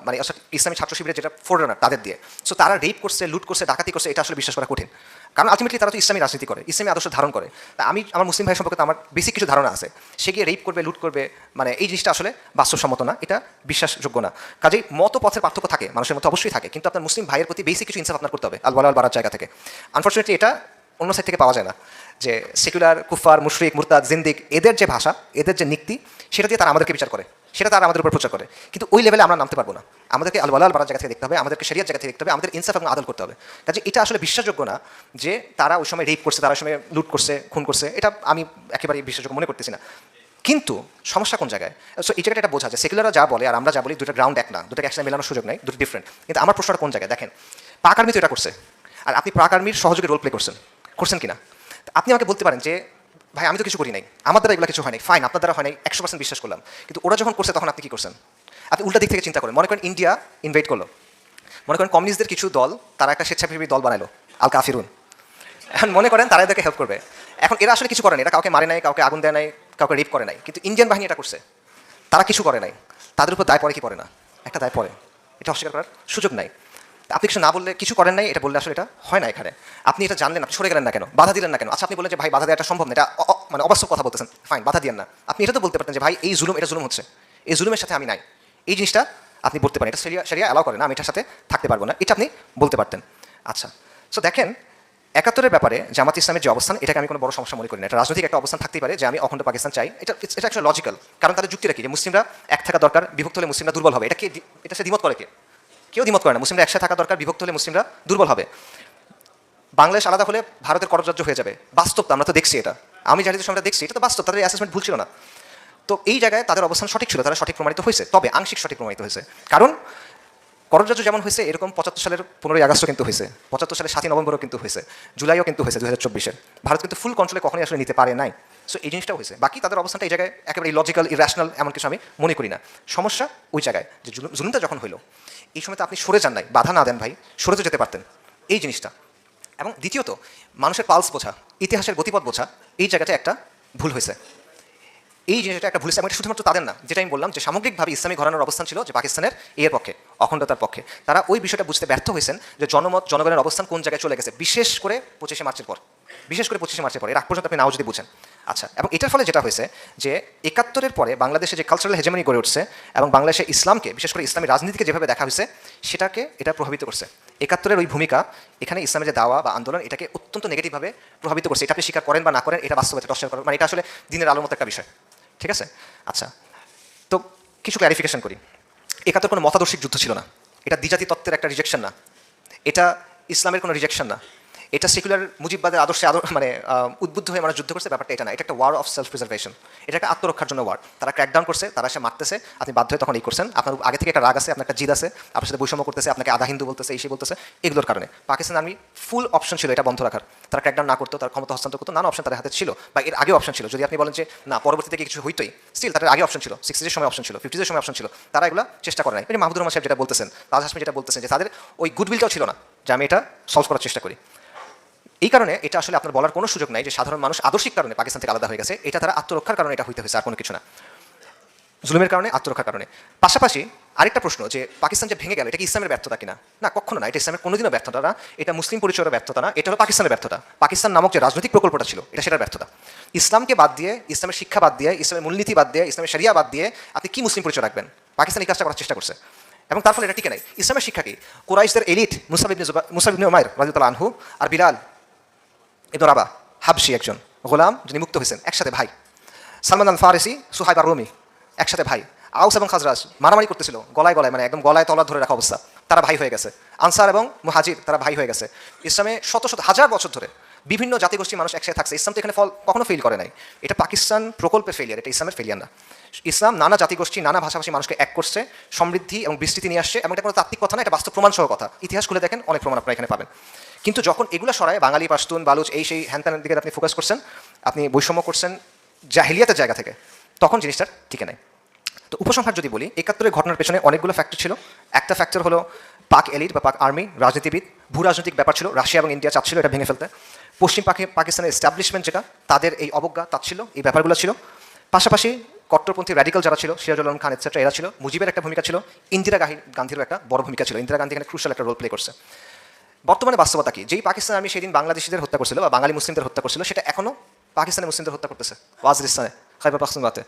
Speaker 1: মানে ইসলামী ছাত্র শিবিরের যেটা ফোররানার তাদের দিয়ে। সো তারা রেপ করছে, লুট করছে, ডাকাতি করছে, এটা আসলে বিশ্বাস করা কঠিন। কারণ আলটিমেটলি তারা তো ইসলামী রাজনীতি করে, ইসলামী আদর্শ ধারণ করে। তা আমি আমার মুসলিম ভাই সম্পর্কে আমার বেসিক কিছু ধারণা আছে, সে গিয়ে রেপ করবে, লুট করবে, মানে এই জিনিসটা আসলে বাস্তবসম্মত না, এটা বিশ্বাসযোগ্য না। কাজেই মত পথের পার্থক্য থাকে, মানুষের মতো অবশ্যই থাকে, কিন্তু আপনার মুসলিম ভাইয়ের প্রতি বেসিক কিছু ইনসাফ আপনার করতে হবে আল ওয়ালা আল বারার জায়গা থেকে। আনফর্চুনেটলি এটা অন্য সাইড থেকে পাওয়া যায় না, যে সেকুলার, কুফার, মুশরিক, মুরতাদ, জিন্দিক, এদের যে ভাষা, এদের যে নীতি, সেটা দিয়ে তারা আমাদেরকে বিচার করে, সেটা তারা আমাদের উপর প্রচার করে। কিন্তু ওই লেভেলে আমরা নামতে পারবো না, আমাদেরকে আল ওয়ালা আল বারার জায়গা থেকে দেখতে হবে, আমাদেরকে শরিয়ার জায়গা থেকে দেখতে হবে, আমাদের ইনসাফ এবং আদল করতে হবে। কাজে এটা আসলে বিশ্বাসযোগ্য না যে তারা ওই সময় রেপ করছে, তারা ওই সময় লুট করছে, খুন করছে, এটা আমি একেবারেই বিশ্বাসযোগ্য মনে করতেছি না। কিন্তু সমস্যা কোন জায়গায়? সো এই জায়গাটা এটা বোঝা যায় সেকুলাররা যা বলে আর আমরা যা বলি দুটো গ্রাউন্ড এক না, দুটোকে একসাথে মেলানোর সুযোগ নেই, দুটো ডিফারেন্ট। কিন্তু আমার প্রশ্নটা কোন জায়গায় দেখেন, পাক আর্মি তো এটা করছে, আর আপনি পাক আর্মির সহযোগী রোল প্লে করছেন কিনা? আপনি আমাকে বলতে পারেন যে ভাই আমি তো কিছু করি নাই, আমার দ্বারা এগুলো কিছু হয় নাই, ফাইন, আপনার দ্বারা হয় নাই, 100% বিশ্বাস করলাম, কিন্তু ওরা যখন করছে তখন আপনি কী করছেন? আপনি উল্টা দিক থেকে চিন্তা করেন, মনে করেন ইন্ডিয়া ইনভাইট করলো, মনে করেন কমিউনিস্টদের কিছু দল তারা একটা স্বেচ্ছাসেবী দল বানালো, আল কাফিরুন, এখন মনে করেন তারা এদেরকে হেল্প করবে। এখন এরা আসলে কিছু করে নাই, এরা কাউকে মারে নাই, কাউকে আগুন দেয় নাই, কাউকে রেপ করে নাই, কিন্তু ইন্ডিয়ান বাহিনী এটা করছে, তারা কিছু করে নাই, তাদের উপর দায় পড়ে কি পড়ে না? একটা দায় পড়ে, এটা অস্বীকার করার সুযোগ নাই। আপনি কিছু না বললে, কিছু করেন নাই এটা বললে আসলে এটা হয় না। এখানে আপনি এটা জানলেন, আপনি সরে গেলেন না কেন, বাধা দিলেন না কেন? আচ্ছা আপনি বললেন যে ভাই বাধা দেওয়াটা সম্ভব না, এটা মানে অবাস্তব কথা বলতেছেন, ফাইন, বাধা দিয়েন না। আপনি এটা তো বলতে পারতেন যে ভাই এই জুলুম, এটা জুলুম হচ্ছে, এই জুলুমের সাথে আমি নাই, এই জিনিসটা আপনি বলতে পারেন, এটা শরিয়া অ্যালাউ করে না, আমি এটার সাথে থাকতে পারবো না, এটা আপনি বলতে পারতেন। আচ্ছা, সো দেখেন ৭১-এর ব্যাপারে জামাত ইসলামের যে অবস্থান, এটাকে আমি কোনো বড় সমস্যা মনে করি না। এটা রাজনৈতিক একটা অবস্থান থাকতেই পারে যে আমি অখণ্ড পাকিস্তান চাই, এটা অ্যাকচুয়ালি লজিক্যাল। কারণ তাদের যুক্তিটা কি, যে মুসলিমরা এক থাকা দরকার, বিভক্ত হলে মুসলিমরা দুর্বল হবে, এটা সে দ্বিমত করে কে? কেউ দ্বিমত করে না, মুসলিমরা একসাথে থাকা দরকার, বিভক্ত হলে মুসলিমরা দুর্বল হবে। বাংলাদেশ আলাদা হলে ভারতের কররাজ্য হয়ে যাবে, বাস্তব তো, আমরা তো দেখছি এটা, আমি জাতীয় সময়টা দেখছি, এটা তো বাস্তব, তাদের অ্যাসেসমেন্ট ভুল ছিল না। তো এই জায়গায় তাদের অবস্থান সঠিক ছিল, তারা সঠিক প্রমাণিত হয়েছে, তবে আংশিক সঠিক প্রমাণিত হয়েছে। কারণ কররাজ্য যেমন হয়েছে এরকম 75 সালের 15ই আগস্টও কিন্তু হয়েছে, 75 সালের 7ই নভেম্বরও কিন্তু হয়েছে, জুলাইও কিন্তু হয়েছে 2024-এর। ভারত কিন্তু ফুল কন্ট্রোলে কখনোই আসলে নিতে পারে নাই। সো এই জিনিসটাও হয়েছে। বাকি তাদের অবস্থানটা এই জায়গায় একেবারে ইলজিক্যাল, ইরেশনাল এমন কিছু আমি মনে করি না। সমস্যা ওই জায়গায় যে জুলুমটা যখন হইলো, এই সময় তো আপনি সরে যান নাই, বাধা না দেন ভাই, সরে তো যেতে পারতেন, এই জিনিসটা। এবং দ্বিতীয়ত মানুষের পালস বোঝা, ইতিহাসের গতিপথ বোঝা, এই জায়গাটা একটা ভুল হয়েছে। এই জিনিসটা একটা ভুল হয়েছে। এবং এটা শুধুমাত্র তাদের না, যেটা আমি বললাম যে সামগ্রিকভাবে ইসলামী ঘরানার অবস্থান ছিল যে পাকিস্তানের এর পক্ষে, অখণ্ডতার পক্ষে। তারা ওই বিষয়টা বুঝতে ব্যর্থ হয়েছেন যে জনমত, জনগণের অবস্থান কোন জায়গায় চলে গেছে, বিশেষ করে 25শে মার্চের পর, বিশেষ করে 25শে মার্চের পর। এর আগ পর্যন্ত আপনি নাও যদি বুঝেন। আচ্ছা, এবং এটার ফলে যেটা হয়েছে যে 71-এর পরে বাংলাদেশে যে কালচারাল হেজেমনি গড়ে উঠছে এবং বাংলাদেশে ইসলামকে, বিশেষ করে ইসলামী রাজনীতিকে যেভাবে দেখা হয়েছে, সেটাকে এটা প্রভাবিত করছে। 71-এর ওই ভূমিকা এখানে ইসলামের যে দাওয়া বা আন্দোলন, এটাকে অত্যন্ত নেগেটিভভাবে প্রভাবিত করছে। এটা আপনি স্বীকার করেন বা না করেন, এটা বাস্তবতা অস্বীকার করেন, মানে এটা আসলে দিনের আলোর মতো একটা বিষয়। ঠিক আছে? আচ্ছা, তো কিছু ক্ল্যারিফিকেশন করি। 71 কোনো মতাদর্শিক যুদ্ধ ছিল না, এটা দ্বিজাতি তত্ত্বের একটা রিজেকশন না, এটা ইসলামের কোনো রিজেকশন না, এটা সেকুলার মুজিববাদের আদর্শে মানে উদ্বুদ্ধ হয়ে মানুষ যুদ্ধ করছে, ব্যাপারটা এটা না। এটা একটা ওয়ার অফ সেলফ প্রিজার্ভেশন, এটা একটা আত্মরক্ষার জন্য ওয়ার। তারা ক্র্যাকডাউন করছে, তারা এসে মারতেছে, আপনি বাধ্য হয়ে তখন এই করছেন। আপনার আগে থেকে একটা রাগ আছে, আপনার একটা জিদ আছে, আপনার সাথে বৈষম্য করতেছে, আপনাকে আধা হিন্দু বলতেছে, এই সে বলতেছে, এগুলোর কারণে পাকিস্তান আর্মি ফুল অপশন ছিল এটা বন্ধ রাখার। তারা ক্র্যাকডাউন না করতো, তার ক্ষমতা হস্তান্তর করতো, নানা অপশন তাদের হাতে ছিল, বা এর আগে অপশন ছিল। যদি আপনি বলেন যে না পরবর্তীতে কিছু হইতোই, স্টিল তাদের আগে অপশন ছিল, 60s-এর সময় অপশন ছিল, 50s-এর সময় অপশন ছিল, তারা এগুলো চেষ্টা করে নাই। এই যে মাহমুদুর রহমান সাহেব যেটা বলতেছেন, তাজ হাসমি যেটা বলতেছেন, যে তাদের ওই গুডউইলটাও ছিল না যে আমি এটা সলভ করার চেষ্টা করি। এই কারণে এটা আসলে আপনার বলার কোনো সুযোগ নাই যে সাধারণ মানুষ আদর্শিক কারণে পাকিস্তান থেকে আলাদা হয়ে গেছে। এটা তারা আত্মরক্ষার কারণে এটা হইতে হয়েছে, আর কোনো কিছু না, জুলুমের কারণে, আত্মরক্ষার কারণে। পাশাপাশি আরেকটা প্রশ্ন যে পাকিস্তান যে ভেঙে গেল, এটা কি ইসলামের ব্যর্থতা কিনা? না, কখনো না। এটা ইসলামের কোনোদিনও ব্যর্থতা না, এটা মুসলিম পরিচয়ের ব্যর্থতা না, এটা হলো পাকিস্তানের ব্যর্থতা। পাকিস্তান নামক যে রাজনৈতিক প্রকল্পটা ছিল, এটা সেটার ব্যর্থতা। ইসলামকে বাদ দিয়ে, ইসলামের শিক্ষা বাদ দিয়ে, ইসলামের মূলনীতি বাদ দিয়ে, ইসলামের শরিয়া বাদ দিয়ে আপনি কি মুসলিম পরিচয় রাখবেন? পাকিস্তান এই কাজটা করার চেষ্টা করছে এবং তার ফলে এটা টিকে নাই। ইসলামের শিক্ষা কি? কুরাইশদের এলিট মুসাব ইবনে উমাইর রাদিয়াল্লাহু আনহু আর বিলাল ইবনে রাবাহ, হাবশি একজন গোলাম যিনি মুক্ত হয়েছেন, একসাথে ভাই। সালমান আল ফারিসি, সুহাইব আর রুমি, একসাথে ভাই। আউস এবং খাজরাজ মারামারি করতেছিল, গলায় গলায়, মানে একদম গলায় তলা ধরে রাখা অবস্থা, তারা ভাই হয়ে গেছে। আনসার এবং মুহাজির, তারা ভাই হয়ে গেছে। ইসলামে শত শত হাজার বছর ধরে বিভিন্ন জাতিগোষ্ঠীর মানুষ একসাথে থাকছে। ইসলাম তো এখানে ফল কখনো ফেল করে নাই। এটা পাকিস্তান প্রকল্পের ফেলিয়ার, এটা ইসলামের ফেলিয়ার না। ইসলাম নানা জাতিগোষ্ঠী, নানা ভাষাভাষী মানুষকে এক করছে, সমৃদ্ধি এবং বিস্তৃতি নিয়ে আসছে, এবং এটা কোনো তাত্ত্বিক কথা না, এটা বাস্তব প্রমাণ সহ কথা। ইতিহাস খুলে দেখেন, অনেক প্রমাণ আপনারা এখানে পাবেন। কিন্তু যখন এগুলো সরায় বাঙালি, পাশতুন, বালুচ, এই সেই হ্যানত্যানের দিকে আপনি ফোকাস করছেন, আপনি বৈষম্য করছেন জাহিলিয়াতের জায়গা থেকে, তখন জিনিসটা ঠিক নাই। তো উপসংহার যদি বলি, 71-এর ঘটনার পেছনে অনেকগুলো ফ্যাক্টর ছিল। একটা ফ্যাক্টর হলো পাক এলিট বা পাক আর্মি, রাজনীতিবিদ, ভূ রাজনৈতিক ব্যাপার ছিল। রাশিয়া এবং ইন্ডিয়া চাচ্ছিল এটা ভেঙে ফেলতে। পশ্চিম পাকিস্তানের এস্টাবলিশমেন্ট যেটা, তাদের এই অবজ্ঞা, তাচ্ছিল, এই ব্যাপারগুলো ছিল। পাশাপাশি কট্টরপন্থী র্যাডিক্যাল যারা ছিল, সিরাজুল আলম খান এটসেট্রা, এরা ছিল। মুজিবের একটা ভূমিকা ছিল, ইন্দিরা গান্ধীরও একটা বড় ভূমিকা ছিল। ইন্দিরা গান্ধী এখানে ক্রুশাল একটা রোল প্লে করছে। বর্তমানে বাস্তবতা কি? যেই পাকিস্তান আর্মি সেদিন বাংলাদেশিদের হত্যা করছিল বা বাঙালি মুসলিমদের হত্যা করছিল, সেটা এখনও পাকিস্তানের মুসলিমদের হত্যা করতেছে ওয়াজিরিস্তানে, খাইবার পাখতুনখোয়াতে।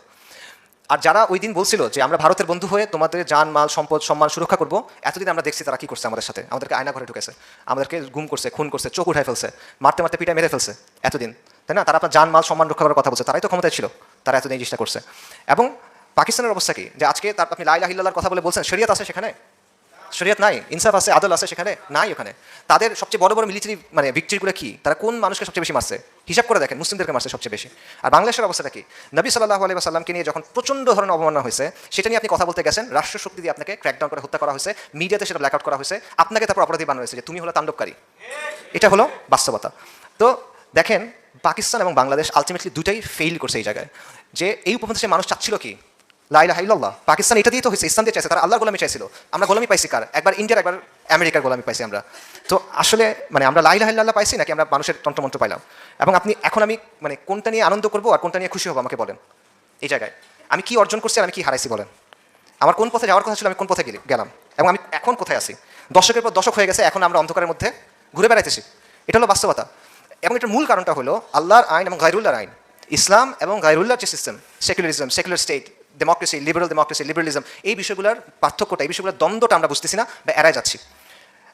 Speaker 1: আর যারা ওই দিন বলছিল যে আমরা ভারতের বন্ধু হয়ে তোমাদের জান, মাল, সম্পদ, সম্মান সুরক্ষা করবো, এতদিন আমরা দেখছি তারা কি করছে আমাদের সাথে। আমাদেরকে আয়না ঘরে ঢুকেছে, আমাদেরকে গুম করছে, খুন করছে, চোখ উঠায় ফেলছে, মারতে মারতে পিটায় মেরে ফেলছে এতদিন, তাই না? তারা আপনার জান, মাল, সম্মান রক্ষা করার কথা বলছে, তারাই তো ক্ষমতায় ছিল, তারা এতদিন এই জিনিসটা করছে। এবং পাকিস্তানের অবস্থা কি? যে আজকে তার আপনি লা ইলাহা ইল্লাল্লাহর কথা বলে বলছেন শরিয়ত আছে সেখানে? শরিয়ত নাই। ইনসাফ আছে, আদল আছে সেখানে? নাই ওখানে। তাদের সবচেয়ে বড় বড় মিলিটারি মানে ভিক্টরিগুলো কি? তারা কোন মানুষকে সবচেয়ে বেশি মারছে? হিসাব করে দেখেন, মুসলিমদেরকে মারছে সবচেয়ে বেশি। আর বাংলাদেশের অবস্থাটা কি? নবী সাল্লাল্লাহু আলাইহি ওয়াসাল্লামকে নিয়ে যখন প্রচণ্ড ধরনের অবমাননা হয়েছে, সেটা নিয়ে আপনি কথা বলতে গেছেন, রাষ্ট্র শক্তি দিয়ে আপনাকে ক্র্যাকডাউন করে হত্যা করা হয়েছে, মিডিয়াতে সেটা ব্ল্যাক আউট করা হয়েছে, আপনাকে তারপর অপরাধী বানানো হয়েছে যে তুমি হলো তাণ্ডবকারী। এটা হলো বাস্তবতা। তো দেখেন, পাকিস্তান এবং বাংলাদেশ আলটিমেটলি দুটাই ফেইল করছে এই জায়গায়। যে এই উপমহাদেশে মানুষ চাচ্ছিল কি? লা ইলাহা ইল্লাল্লাহ। পাকিস্তান এটা দিয়ে তো হয়েছে, ইসলাম দিয়ে চাইছে, তারা আল্লাহর গোলামি চাইছিল। আমরা গোলামি পাইছি কার? একবার ইন্ডিয়ার, একবার আমেরিকার গোলামি পাইছি আমরা। তো আসলে মানে আমরা লা ইলাহা ইল্লাল্লাহ পাইছি নাকি আমরা মানুষের তন্ত্রমন্ত্র পাইলাম? এবং আপনি এখন আমি মানে কোনটা নিয়ে আনন্দ করবো আর কোনটা নিয়ে খুশি হবো আমাকে বলেন। এই জায়গায় আমি কি অর্জন করছি আর আমি কি হারাইছি বলেন? আমার কোন পথে যাওয়ার কথা ছিল, আমি কোন পথে গেলাম, এবং আমি এখন কোথায় আছি? দশকের পর দশক হয়ে গেছে, এখন আমরা অন্ধকারের মধ্যে ঘুরে বেড়াইতেছি। এটা হলো বাস্তবতা। এবং এটার মূল কারণটা হলো আল্লাহর আইন এবং গায়রুল্লাহর আইন। ইসলাম এবং গায়রুল্লাহর যে system, secularism, secular state, democracy, liberalism, এই বিষয়গুলোর পার্থক্যটা, এই বিষয়গুলোর দ্বন্দ্বটা আমরা বুঝতেছি না বা এড়ায় যাচ্ছি।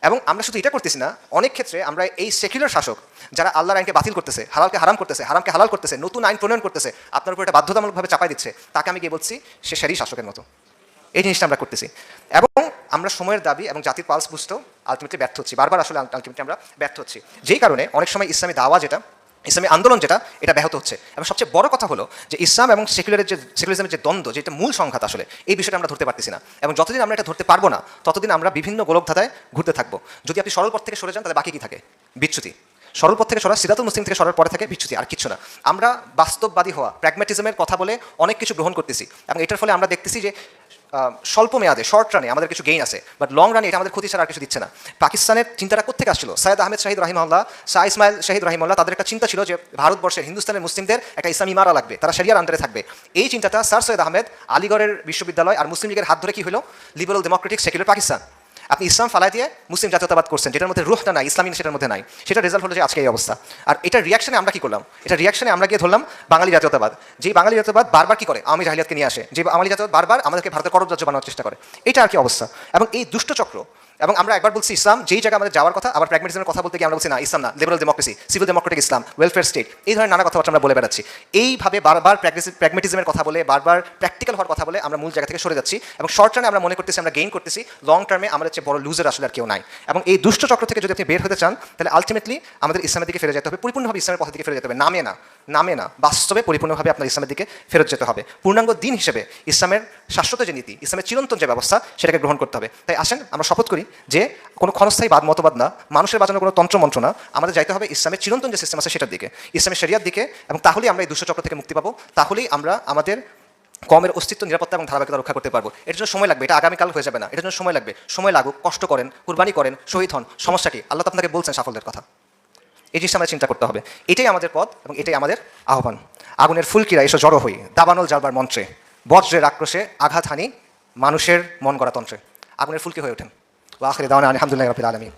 Speaker 1: এবং আমরা শুধু এটা করতেছি না, অনেক ক্ষেত্রে আমরা এই সেকুলার শাসক যারা আল্লাহর আইনকে বাতিল করতেছে, হালালকে হারাম করতেছে, হারামকে হালাল করতেছে, নতুন আইন প্রণয়ন করতেছে, আপনার উপর এটা বাধ্যতামূলকভাবে চাপাই দিচ্ছে, তাকে আমি গিয়ে বলছি সে সারি শাসকের মতো। এই জিনিসটা আমরা করতেছি। এবং আমরা সময়ের দাবি এবং জাতির পালস বুঝতেও আলটিমেটলি ব্যর্থ হচ্ছি, বারবার আসলে আলটিমেটলি আমরা ব্যর্থ হচ্ছি। যেই কারণে অনেক সময় ইসলামী দাওয়া যেটা, ইসলামী আন্দোলন যেটা এটা ব্যাহত হচ্ছে। এবং সবচেয়ে বড় কথা হলো যে ইসলাম এবং সেকুলারিজমের যে দ্বন্দ্ব, যেটা মূল সংঘাত আসলে, এই বিষয়টা আমরা ধরতে পারতেছি না। এবং যতদিন আমরা এটা ধরতে পারবো না ততদিন আমরা বিভিন্ন গোলকধাঁধায় ঘুরতে থাকবো। যদি আপনি সরল পথ থেকে সরে যান তাহলে বাকি কি থাকে? বিচ্যুতি। সরল পথ থেকে সরা, সিরাতুল মুসলিম থেকে সরার পরে থাকে বিচ্যুতি, আর কিছু না। আমরা বাস্তববাদী হওয়া, প্র্যাগম্যাটিজমের কথা বলে অনেক কিছু গ্রহণ করতেছি, এবং এটার ফলে আমরা দেখতেছি যে স্বল্প মেয়াদে, শর্ট রানে আমাদের কিছু গেইন আছে, বাট লং রানে এটা আমাদের ক্ষতি ছাড়া আর কিছু দিচ্ছে না। পাকিস্তানের চিন্তাটা কোথেকে আসছিল? সৈয়দ আহমেদ শাহিদ রাহিমাহুল্লাহ, শাহ ইসমাইল শাহিদ রাহিমাহুল্লাহ, তাদের একটা চিন্তা ছিল যে ভারতবর্ষের, হিন্দুস্তানের মুসলিমদের একটা ইসলামী ইমারা লাগবে, তারা শরিয়ার আন্ডারে থাকবে। এই চিন্তাটা স্যার সৈয়দ আহমেদ আলিগড়ের বিশ্ববিদ্যালয় আর মুসলিম লীগের হাত ধরে কি হলো? Liberal Democratic secular Pakistan. আপনি ইসলাম ফালাই দিয়ে মুসলিম জাতীয়তাবাদ করছেন, যেটার মধ্যে রুহটা নাই, ইসলামী সেটার মধ্যে নাই। সেটা রেজাল্ট হলো যে আজকে এই অবস্থা। আর এটা রিয়াকশনে আমরা কি করলাম? এটা রিয়াকশনে আমরা গিয়ে ধরলাম বাঙালি জাতীয়তাবাদ। যেই বাঙালি জাতীয়তাবাদ বারবার কি করে? আওয়ামী জাহিলিয়াতকে নিয়ে আসে, যে আওয়ামী জাতীয়তাবাদ বারবার আমাদেরকে ভারতের করদ রাজ্য বানানোর চেষ্টা করে। এটা আর কি অবস্থা। এবং এই দুষ্ট চক্র, এবং আমরা একবার বলছি ইসলাম, যেই জায়গায় আমাদের যাওয়ার কথা, আবার প্র্যাগম্যাটিজমের কথা বলতে গিয়ে আমরা বলছি না, ইসলাম না, লিবারাল ডেমোক্রেসি, সিভিল ডেমোক্রেটিক ইসলাম, ওয়েলফেয়ার স্টেট, এই ধরনের নানা কথাবার্তা আমরা বলে বেড়াচ্ছি। এইভাবে বারবার প্র্যাগম্যাটিজমের কথা বলে, বারবার প্র্যাকটিক্যাল হওয়ার কথা বলে আমরা মূল জায়গা থেকে সরে যাচ্ছি, এবং শর্ট টার্মে আমরা মনে করতেছি আমরা গেইন করতেছি, লং টার্মে আমাদের চেয়ে বড় লুজার আসলে আর কেউ নাই। এবং এই দুষ্ট চক্র থেকে যদি আপনি বের হতে চান, তাহলে আলটিমেটলি আমাদের ইসলামের দিকে ফিরে যেতে হবে, পরিপূর্ণভাবে ইসলামের পথের দিকে ফিরে যেতে হবে, নামে না, বাস্তবে পরিপূর্ণভাবে আপনার ইসলামের দিকে ফেরত যেতে হবে। পূর্ণাঙ্গ দিন হিসেবে ইসলামের শাশ্বত যে নীতি, ইসলামের চিরন্তন যে ব্যবস্থা, সেটাকে গ্রহণ করতে হবে। তাই আসেন আমরা শপথ করি যে কোনো ক্ষণস্থায়ী মতবাদ না, মানুষের বাঁচানো কোনো তন্ত্রমন্ত্র না, আমাদের যাইতে হবে ইসলামের চিরন্তন যে সিস্টেম আছে সেটার দিকে, ইসলামের শরিয়ার দিকে। এবং তাহলেই আমরা এই দুষ্ট চক্র থেকে মুক্তি পাবো, তাহলেই আমরা আমাদের কমের অস্তিত্ব, নিরাপত্তা এবং ধারাবাহিকতা রক্ষা করতে পারবো। এটার জন্য সময় লাগবে, এটা আগামীকাল হয়ে যাবে না, এটার জন্য সময় লাগবে। সময় লাগুক, কষ্ট করেন, কুরবানি করেন, শহীদ হন, সমস্যা কি? আল্লাহ তো আপনাকে বলছেন সাফল্যের কথা। এই জিনিসটা আমাদের চিন্তা করতে হবে। এটাই আমাদের পথ এবং এটাই আমাদের আহ্বান। আগুনের ফুলকিরা এসো জড়ো হই, দাবানল জ্বালবার মন্ত্রে, বজ্রের আক্রোশে আঘাত হানি মানুষের মন গড়া তন্ত্রে। আগুনের ফুলকি হয়ে ওঠেন। ওয়া আখিরু দাওয়ানা আলহামদুলিল্লাহি রাব্বিল আলামিন।